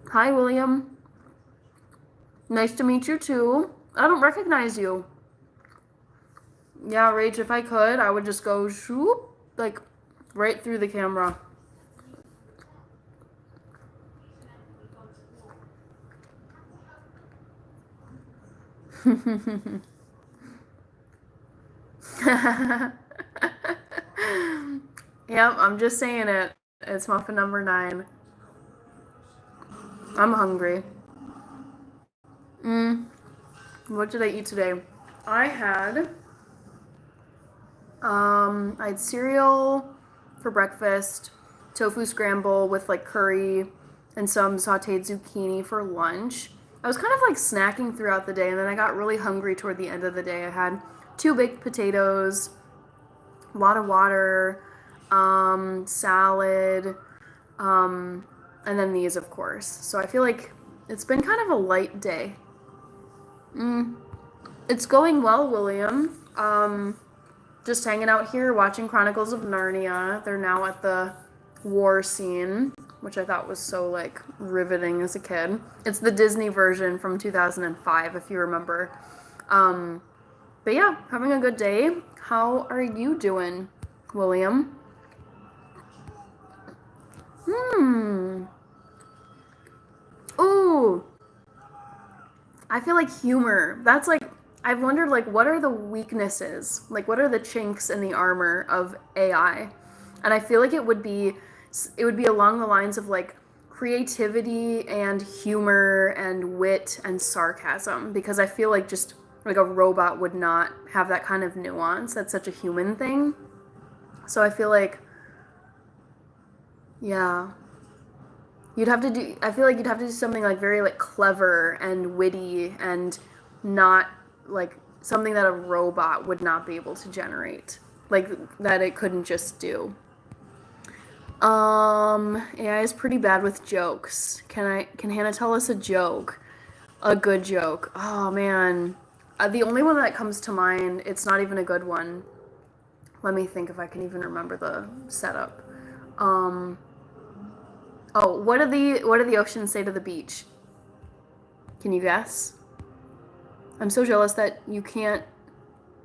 Hi, William. Nice to meet you, too. I don't recognize you. Yeah, Rach, if I could, I would just go shoop, like, right through the camera. Yep, I'm just saying it. It's muffin number 9. I'm hungry. What did I eat today? I had cereal for breakfast, tofu scramble with like curry, and some sauteed zucchini for lunch. I was kind of like snacking throughout the day, and then I got really hungry toward the end of the day. I had 2 baked potatoes, a lot of water, salad, and then these, of course. So I feel like it's been kind of a light day. It's going well, William. Just hanging out here watching Chronicles of Narnia. They're now at the war scene, which I thought was so like riveting as a kid. It's the Disney version from 2005, if you remember. But yeah, having a good day. How are you doing, William? Ooh. I feel like humor. That's like, I've wondered like, what are the weaknesses? Like, what are the chinks in the armor of AI? And I feel like it would be along the lines of like creativity and humor and wit and sarcasm, because I feel like just like a robot would not have that kind of nuance. That's such a human thing. So I feel like, yeah, I feel like you'd have to do something like very like clever and witty and not like something that a robot would not be able to generate, like that it couldn't just do. AI is pretty bad with jokes. Can Hannah tell us a joke? A good joke. Oh man. The only one that comes to mind, it's not even a good one. Let me think if I can even remember the setup. Oh, what do the oceans say to the beach? Can you guess? I'm so jealous that you can't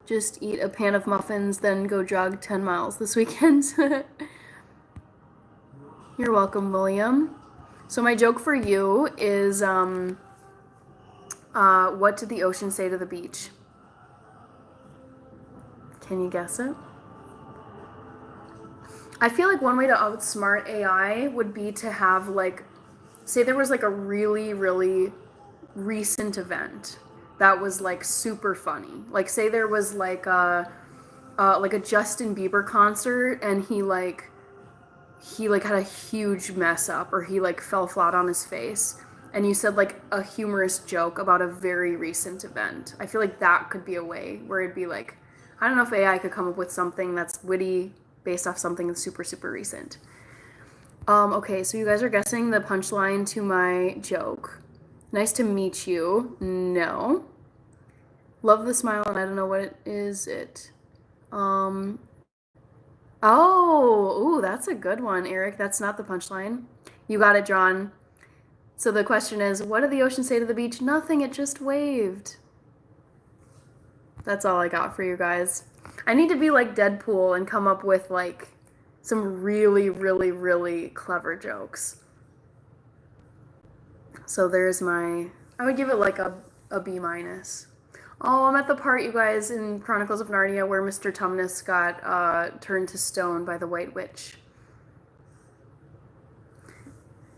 just eat a pan of muffins, then go jog 10 miles this weekend. You're welcome, William. So my joke for you is, what did the ocean say to the beach? Can you guess it? I feel like one way to outsmart AI would be to have like, say there was like a really, really recent event that was like super funny. Like say there was like a Justin Bieber concert and he had a huge mess up or he like fell flat on his face and you said like a humorous joke about a very recent event. I feel like that could be a way where it'd be like, I don't know if AI could come up with something that's witty based off something that's super, super recent. Okay, so you guys are guessing the punchline to my joke. Nice to meet you. No. Love the smile and I don't know what it is. Ooh, that's a good one, Eric. That's not the punchline. You got it, John. So the question is, what did the ocean say to the beach? Nothing, it just waved. That's all I got for you guys. I need to be like Deadpool and come up with like some really, really, really clever jokes. So there's I would give it like a B minus. Oh, I'm at the part, you guys, in Chronicles of Narnia where Mr. Tumnus got turned to stone by the White Witch.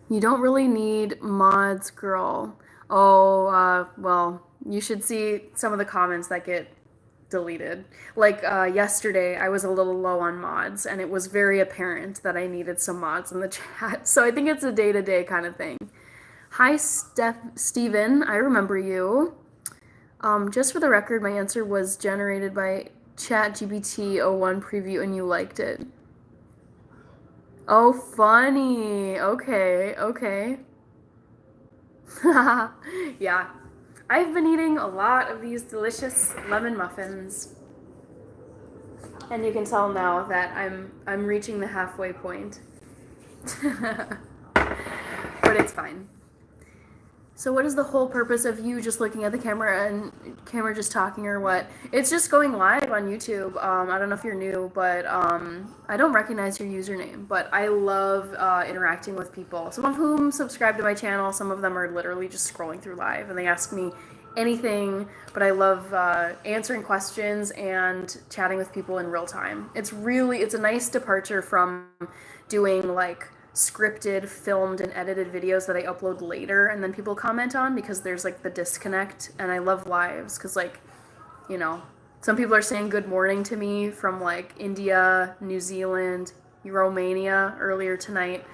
You don't really need mods, girl. Oh, well, you should see some of the comments that get deleted. Like yesterday, I was a little low on mods, and it was very apparent that I needed some mods in the chat. So I think it's a day-to-day kind of thing. Hi, Steven. I remember you. Just for the record, my answer was generated by ChatGPT 01 preview, and you liked it. Oh, funny. Okay. Yeah. I've been eating a lot of these delicious lemon muffins. And you can tell now that I'm reaching the halfway point. But it's fine. So what is the whole purpose of you just looking at the camera and camera just talking or what? It's just going live on YouTube. I don't know if you're new, but I don't recognize your username. But I love interacting with people. Some of whom subscribe to my channel. Some of them are literally just scrolling through live and they ask me anything. But I love answering questions and chatting with people in real time. It's a nice departure from doing like scripted, filmed, and edited videos that I upload later and then people comment on because there's like the disconnect. And I love lives because like, you know, some people are saying good morning to me from like India, New Zealand, Romania earlier tonight.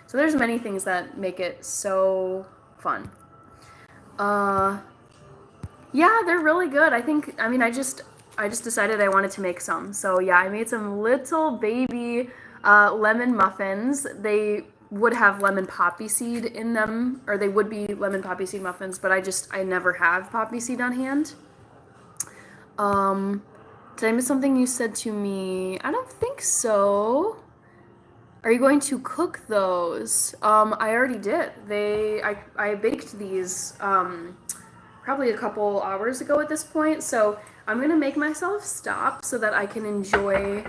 So there's many things that make it so fun. Yeah, they're really good. I just decided I wanted to make some. So yeah, I made some little baby lemon muffins. They would have lemon poppy seed in them, or they would be lemon poppy seed muffins, but I never have poppy seed on hand. Did I miss something you said to me? I don't think so. Are you going to cook those? I already did. I baked these probably a couple hours ago at this point, so I'm gonna make myself stop so that I can enjoy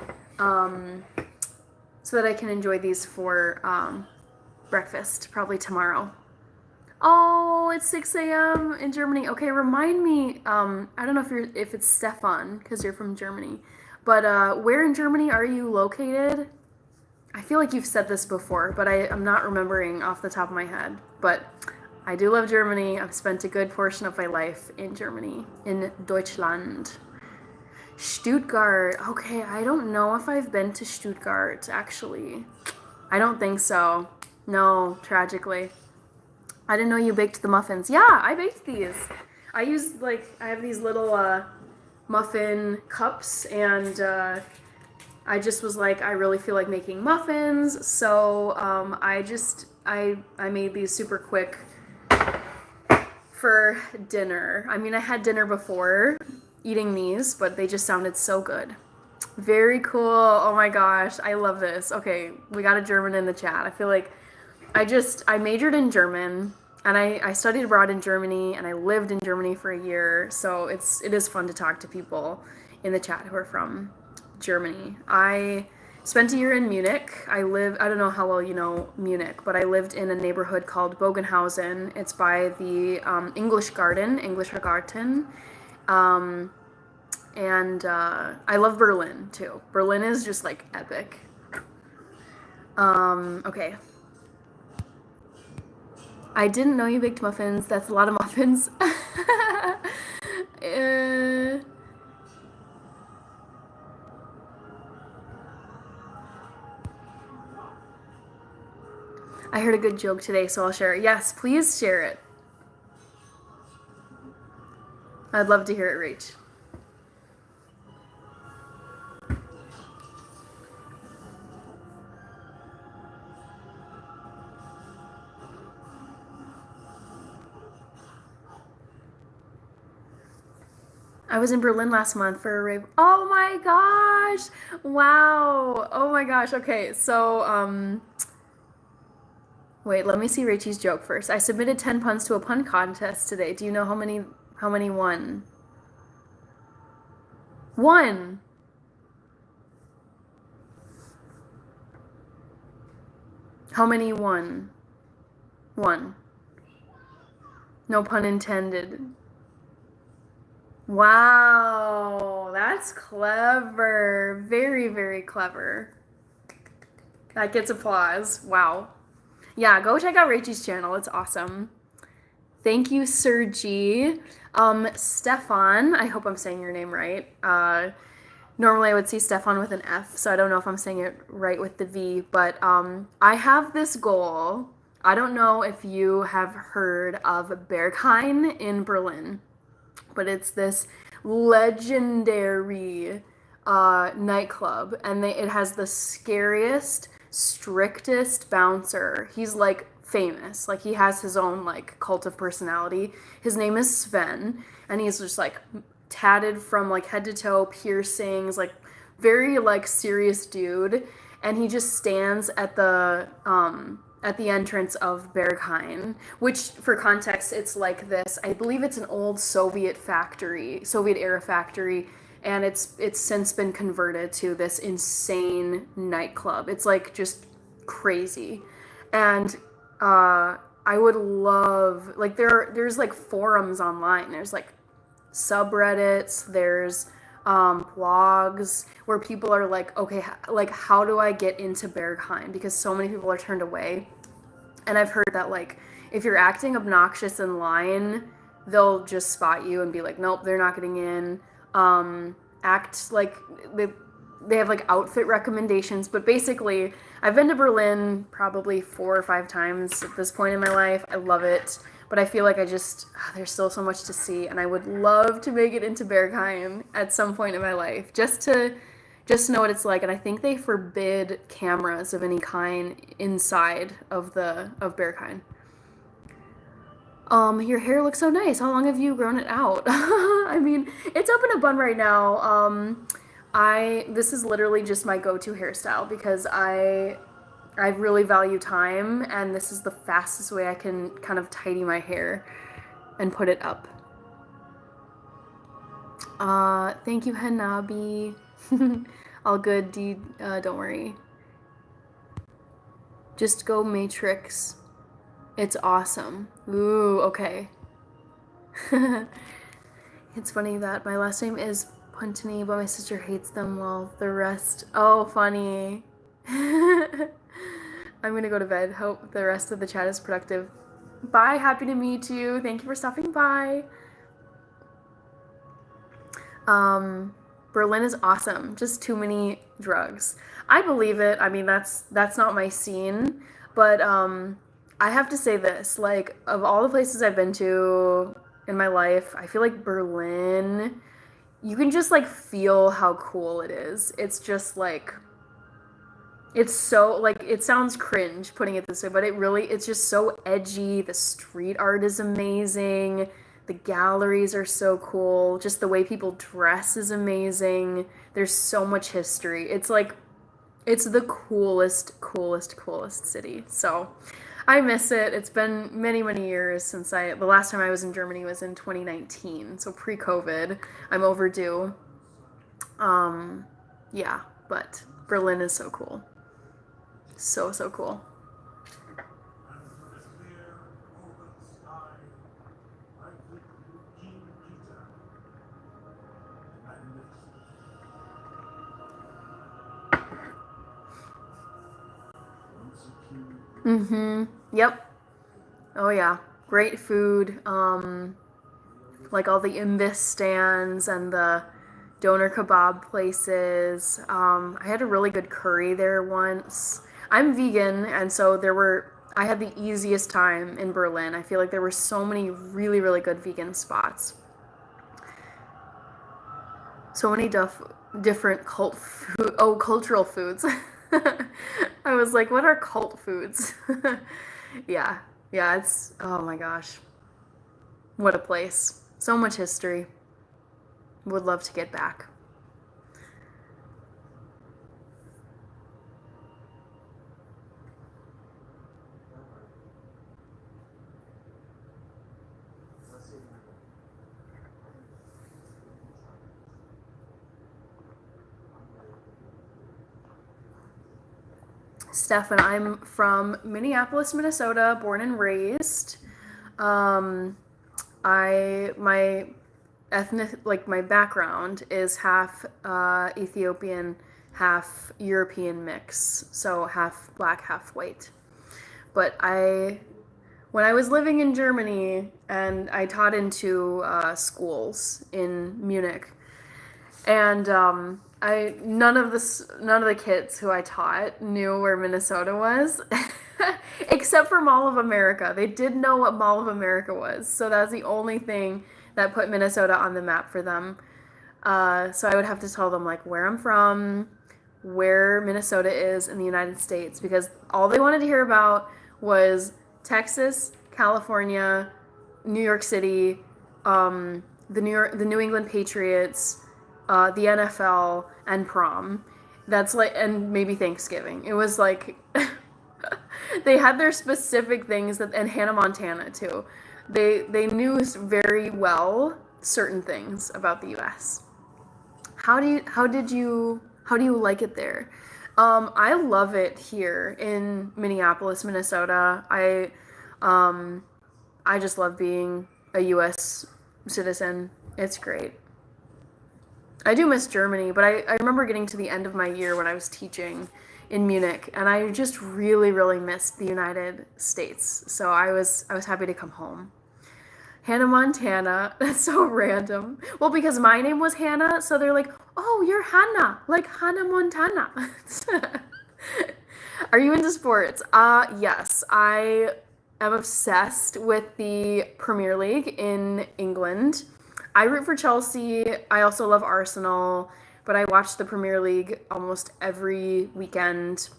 these for breakfast, probably tomorrow. Oh, it's 6 a.m. in Germany. Okay, remind me, I don't know if it's Stefan, because you're from Germany, but where in Germany are you located? I feel like you've said this before, but I'm not remembering off the top of my head. But I do love Germany. I've spent a good portion of my life in Germany, in Deutschland. Stuttgart. Okay, I don't know if I've been to Stuttgart, actually. I don't think so. No, tragically. I didn't know you baked the muffins. Yeah, I baked these. I have these little muffin cups, and I just was like, I really feel like making muffins, so I made these super quick for dinner. I mean, I had dinner before eating these, but they just sounded so good. Very cool. Oh my gosh, I love this. Okay, we got a German in the chat. I feel like I majored in German, and I studied abroad in Germany, and I lived in Germany for a year, so it is fun to talk to people in the chat who are from Germany. I spent a year in Munich. I don't know how well you know Munich, but I lived in a neighborhood called Bogenhausen. It's by the English Garden, Englischer Garten. And I love Berlin too. Berlin is just like epic. Okay. I didn't know you baked muffins. That's a lot of muffins. uh, I heard a good joke today, so I'll share it. Yes, please share it. I'd love to hear it, Rach. I was in Berlin last month for a rave. Oh my gosh! Wow! Oh my gosh. Okay, so wait, let me see Rachel's joke first. I submitted 10 puns to a pun contest today. Do you know how many won? One. How many won? One. No pun intended. Wow, that's clever. Very, very clever. That gets applause. Wow. Yeah, go check out Rachel's channel. It's awesome. Thank you, Sir G. Stefan, I hope I'm saying your name right. Normally I would see Stefan with an F, so I don't know if I'm saying it right with the V, but I have this goal. I don't know if you have heard of Berghain in Berlin, but it's this legendary nightclub, and it has the scariest, strictest bouncer. He's like famous, like he has his own like cult of personality. His name is Sven, and he's just like tatted from like head to toe, piercings, like very like serious dude, and he just stands at the entrance of Berghain, which for context, it's like this. I believe it's an old Soviet era factory, and it's since been converted to this insane nightclub. It's like just crazy. And I would love, like, there's like forums online. There's like subreddits, there's blogs where people are like, okay, like how do I get into Berghain? Because so many people are turned away. And I've heard that like if you're acting obnoxious in line, they'll just spot you and be like, nope, they're not getting in. Act like they have like outfit recommendations, but basically I've been to Berlin probably 4 or 5 times at this point in my life. I love it, but I feel like there's still so much to see, and I would love to make it into Berghain at some point in my life, just to know what it's like. And I think they forbid cameras of any kind inside of Berghain. Your hair looks so nice. How long have you grown it out? I mean, it's up in a bun right now. This is literally just my go-to hairstyle because I really value time, and this is the fastest way I can kind of tidy my hair and put it up. Thank you, Hanabi. All good, dude. Don't worry. Just go Matrix. It's awesome. Ooh, okay. It's funny that my last name is Puntini, but my sister hates them while the rest... Oh, funny. I'm gonna go to bed. Hope the rest of the chat is productive. Bye, happy to meet you. Thank you for stopping by. Berlin is awesome. Just too many drugs. I believe it. I mean, that's not my scene, but I have to say this, like, of all the places I've been to in my life, I feel like Berlin, you can just, like, feel how cool it is. It's just, like, it's so, like, it sounds cringe putting it this way, but it's just so edgy. The street art is amazing. The galleries are so cool. Just the way people dress is amazing. There's so much history. It's, like, it's the coolest city. So I miss it. It's been many, many years since the last time I was in Germany was in 2019, so pre-COVID. I'm overdue. Yeah, but Berlin is so cool. So cool. Mm-hmm. Yep. Oh yeah. Great food. Like all the imbiss stands and the doner kebab places. I had a really good curry there once. I'm vegan, and so I had the easiest time in Berlin. I feel like there were so many really, really good vegan spots. So many different cultural foods. I was like, what are cult foods? Yeah, yeah, oh my gosh. What a place. So much history. Would love to get back. Stefan, I'm from Minneapolis, Minnesota, born and raised. Um, my ethnic, like my background is half Ethiopian, half European mix, so half black, half white. But when I was living in Germany and I taught in two schools in Munich, and none of the kids who I taught knew where Minnesota was, except for Mall of America. They did know what Mall of America was, so that's the only thing that put Minnesota on the map for them. So I would have to tell them like where I'm from, where Minnesota is in the United States, because all they wanted to hear about was Texas, California, New York City, the New England Patriots, the NFL, and prom. That's like, and maybe Thanksgiving. It was like they had their specific things and Hannah Montana too. They knew very well certain things about the U.S. How do you like it there? I love it here in Minneapolis, Minnesota. I just love being a U.S. citizen. It's great. I do miss Germany, but I remember getting to the end of my year when I was teaching in Munich, and I just really, really missed the United States. So I was happy to come home. Hannah Montana. That's so random. Well, because my name was Hannah, so they're like, "Oh, you're Hannah, like Hannah Montana." Are you into sports? Yes. I am obsessed with the Premier League in England. I root for Chelsea. I also love Arsenal, but I watch the Premier League almost every weekend.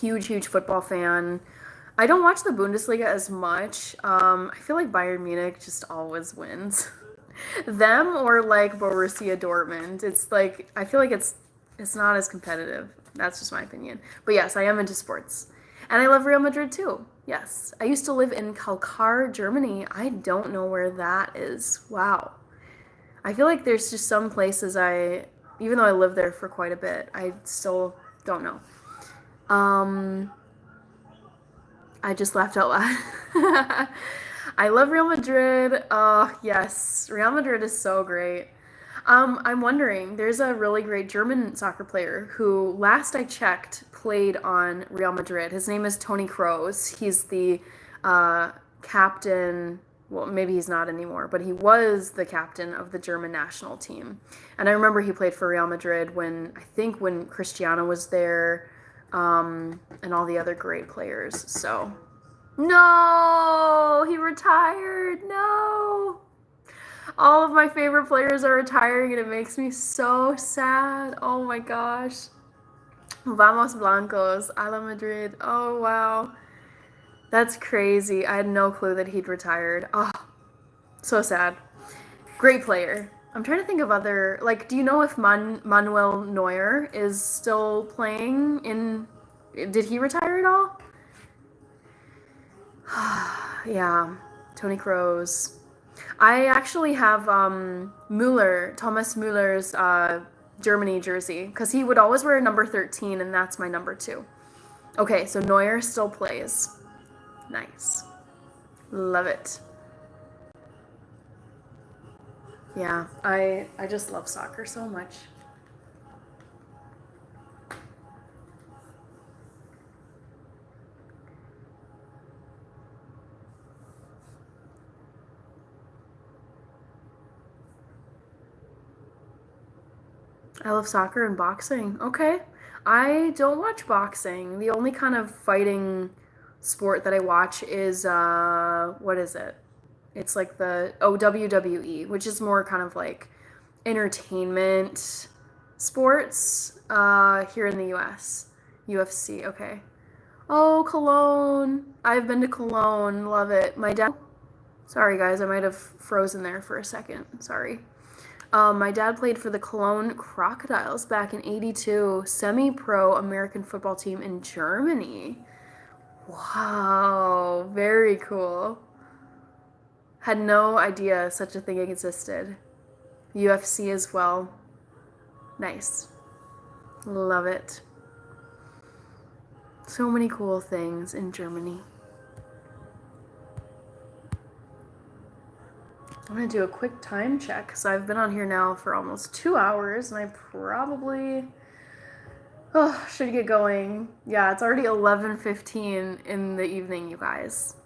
Huge, huge football fan. I don't watch the Bundesliga as much. I feel like Bayern Munich just always wins. Them or like Borussia Dortmund. It's like I feel like it's not as competitive. That's just my opinion. But yes, I am into sports. And I love Real Madrid too. Yes. I used to live in Kalkar, Germany. I don't know where that is. Wow. I feel like there's just some places even though I lived there for quite a bit, I still don't know. I just laughed out loud. I love Real Madrid. Oh, yes. Real Madrid is so great. I'm wondering, there's a really great German soccer player who, last I checked, played on Real Madrid. His name is Tony Kroos. He's the captain. Well, maybe he's not anymore, but he was the captain of the German national team. And I remember he played for Real Madrid when Cristiano was there, and all the other great players. So, no, he retired. No. All of my favorite players are retiring, and it makes me so sad. Oh my gosh. Vamos Blancos, a la Madrid. Oh, wow. That's crazy. I had no clue that he'd retired. Oh, so sad. Great player. I'm trying to think of other, like, do you know if Manuel Neuer is still playing did he retire at all? Yeah, Tony Kroos. I actually have Thomas Müller's Germany jersey, because he would always wear number 13, and that's my number 2. Okay, so Neuer still plays. Nice. Love it. Yeah, I just love soccer so much. I love soccer and boxing. Okay. I don't watch boxing. The only kind of fighting sport that I watch is what is it? It's like the WWE, which is more kind of like entertainment sports here in the US. UFC, okay. Oh, Cologne. I've been to Cologne. Love it. My dad. Sorry, guys. I might have frozen there for a second. Sorry. My dad played for the Cologne Crocodiles back in '82, semi-pro American football team in Germany. Wow, very cool. Had no idea such a thing existed. UFC as well. Nice. Love it. So many cool things in Germany. I'm gonna do a quick time check because I've been on here now for almost 2 hours and I probably should get going. Yeah, it's already 11:15 in the evening, you guys.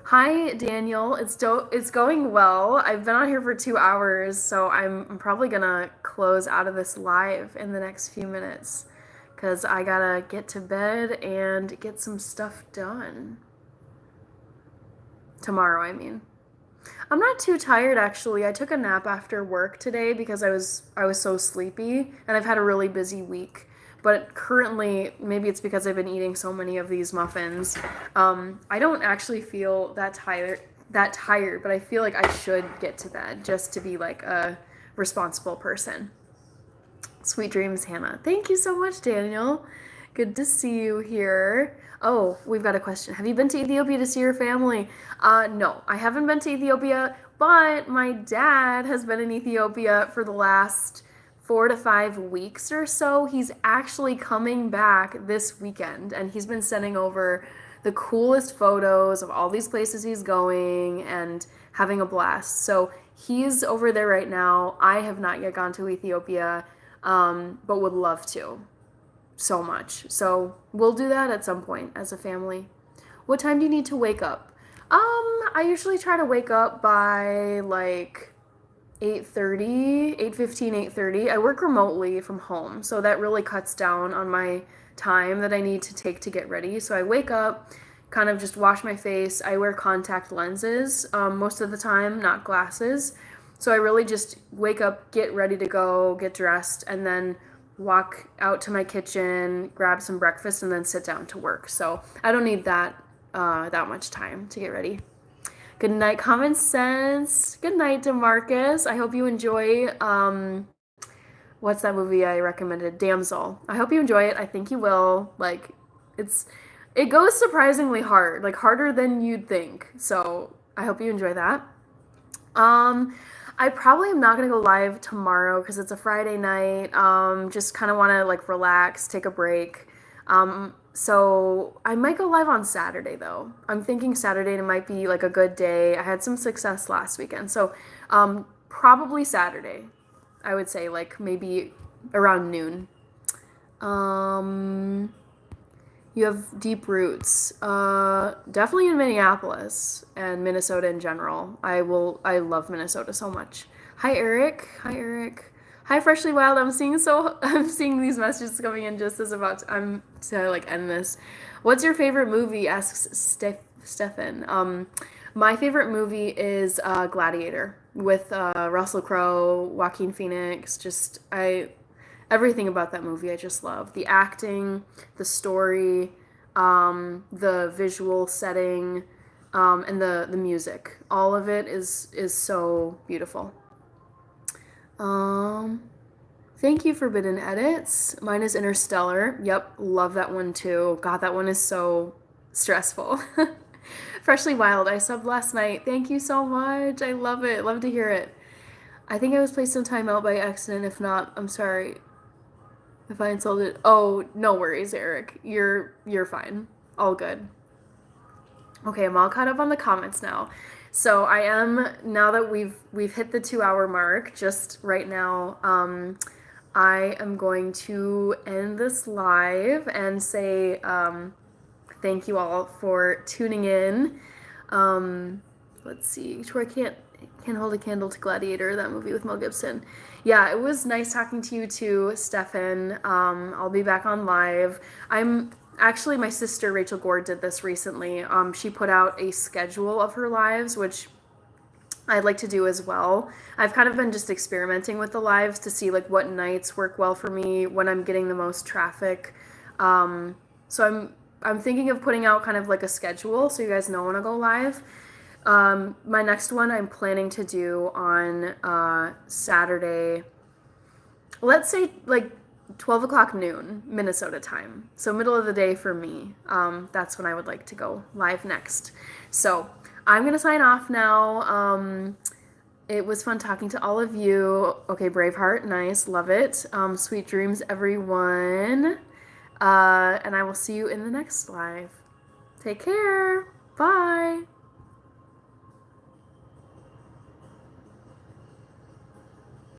Hi, Daniel. It's going well. I've been on here for 2 hours, so I'm probably gonna close out of this live in the next few minutes because I gotta get to bed and get some stuff done. Tomorrow, I mean. I'm not too tired actually. I took a nap after work today because I was so sleepy and I've had a really busy week. But currently, maybe it's because I've been eating so many of these muffins. I don't actually feel that tired, but I feel like I should get to bed just to be like a responsible person. Sweet dreams, Hannah. Thank you so much, Daniel. Good to see you here. Oh, we've got a question. Have you been to Ethiopia to see your family? No, I haven't been to Ethiopia, but my dad has been in Ethiopia for the last 4 to 5 weeks or so. He's actually coming back this weekend, and he's been sending over the coolest photos of all these places he's going and having a blast. So he's over there right now. I have not yet gone to Ethiopia, but would love to so much. So we'll do that at some point as a family. What time do you need to wake up? I usually try to wake up by like 8:30, 8:15, 8:30. I work remotely from home, so that really cuts down on my time that I need to take to get ready. So I wake up, kind of just wash my face. I wear contact lenses most of the time, not glasses. So I really just wake up, get ready to go, get dressed, and then walk out to my kitchen, grab some breakfast, and then sit down to work. So I don't need that much time to get ready. Good night, Common Sense. Good night, DeMarcus. I hope you enjoy, what's that movie I recommended? Damsel. I hope you enjoy it. I think you will. Like, it goes surprisingly hard, like harder than you'd think. So I hope you enjoy that. I probably am not gonna go live tomorrow because it's a Friday night. Just kind of want to like relax, take a break. So I might go live on Saturday though. I'm thinking Saturday it might be like a good day. I had some success last weekend, so probably Saturday. I would say like maybe around noon. You have deep roots. Definitely in Minneapolis and Minnesota in general. I love Minnesota so much. Hi Eric. Hi Eric. Hi Freshly Wild. I'm seeing these messages coming in just as I'm to like end this. What's your favorite movie? Asks Stefan. My favorite movie is Gladiator with Russell Crowe, Joaquin Phoenix. Everything about that movie I just love. The acting, the story, the visual setting, and the music. All of it is so beautiful. Thank you, Forbidden Edits. Mine is Interstellar. Yep, love that one too. God, that one is so stressful. Freshly Wild, I subbed last night. Thank you so much. I love it. Love to hear it. I think I was placed in timeout by accident. If not, I'm sorry. If I insulted, oh, no worries, Eric. You're fine. All good. Okay, I'm all caught up on the comments now. So I am, now that we've hit the 2-hour mark, just right now, I am going to end this live and say thank you all for tuning in. let's see. Troy can't hold a candle to Gladiator, that movie with Mel Gibson. Yeah, it was nice talking to you too, Stefan. I'll be back on live. Actually, my sister Rachel Gore did this recently. She put out a schedule of her lives, which I'd like to do as well. I've kind of been just experimenting with the lives to see like what nights work well for me, when I'm getting the most traffic. So I'm thinking of putting out kind of like a schedule so you guys know when I go live. My next one I'm planning to do on Saturday, let's say like 12 o'clock noon, Minnesota time. So middle of the day for me. That's when I would like to go live next. So I'm going to sign off now. It was fun talking to all of you. Okay, Braveheart, nice, love it. Sweet dreams, everyone. And I will see you in the next live. Take care. Bye.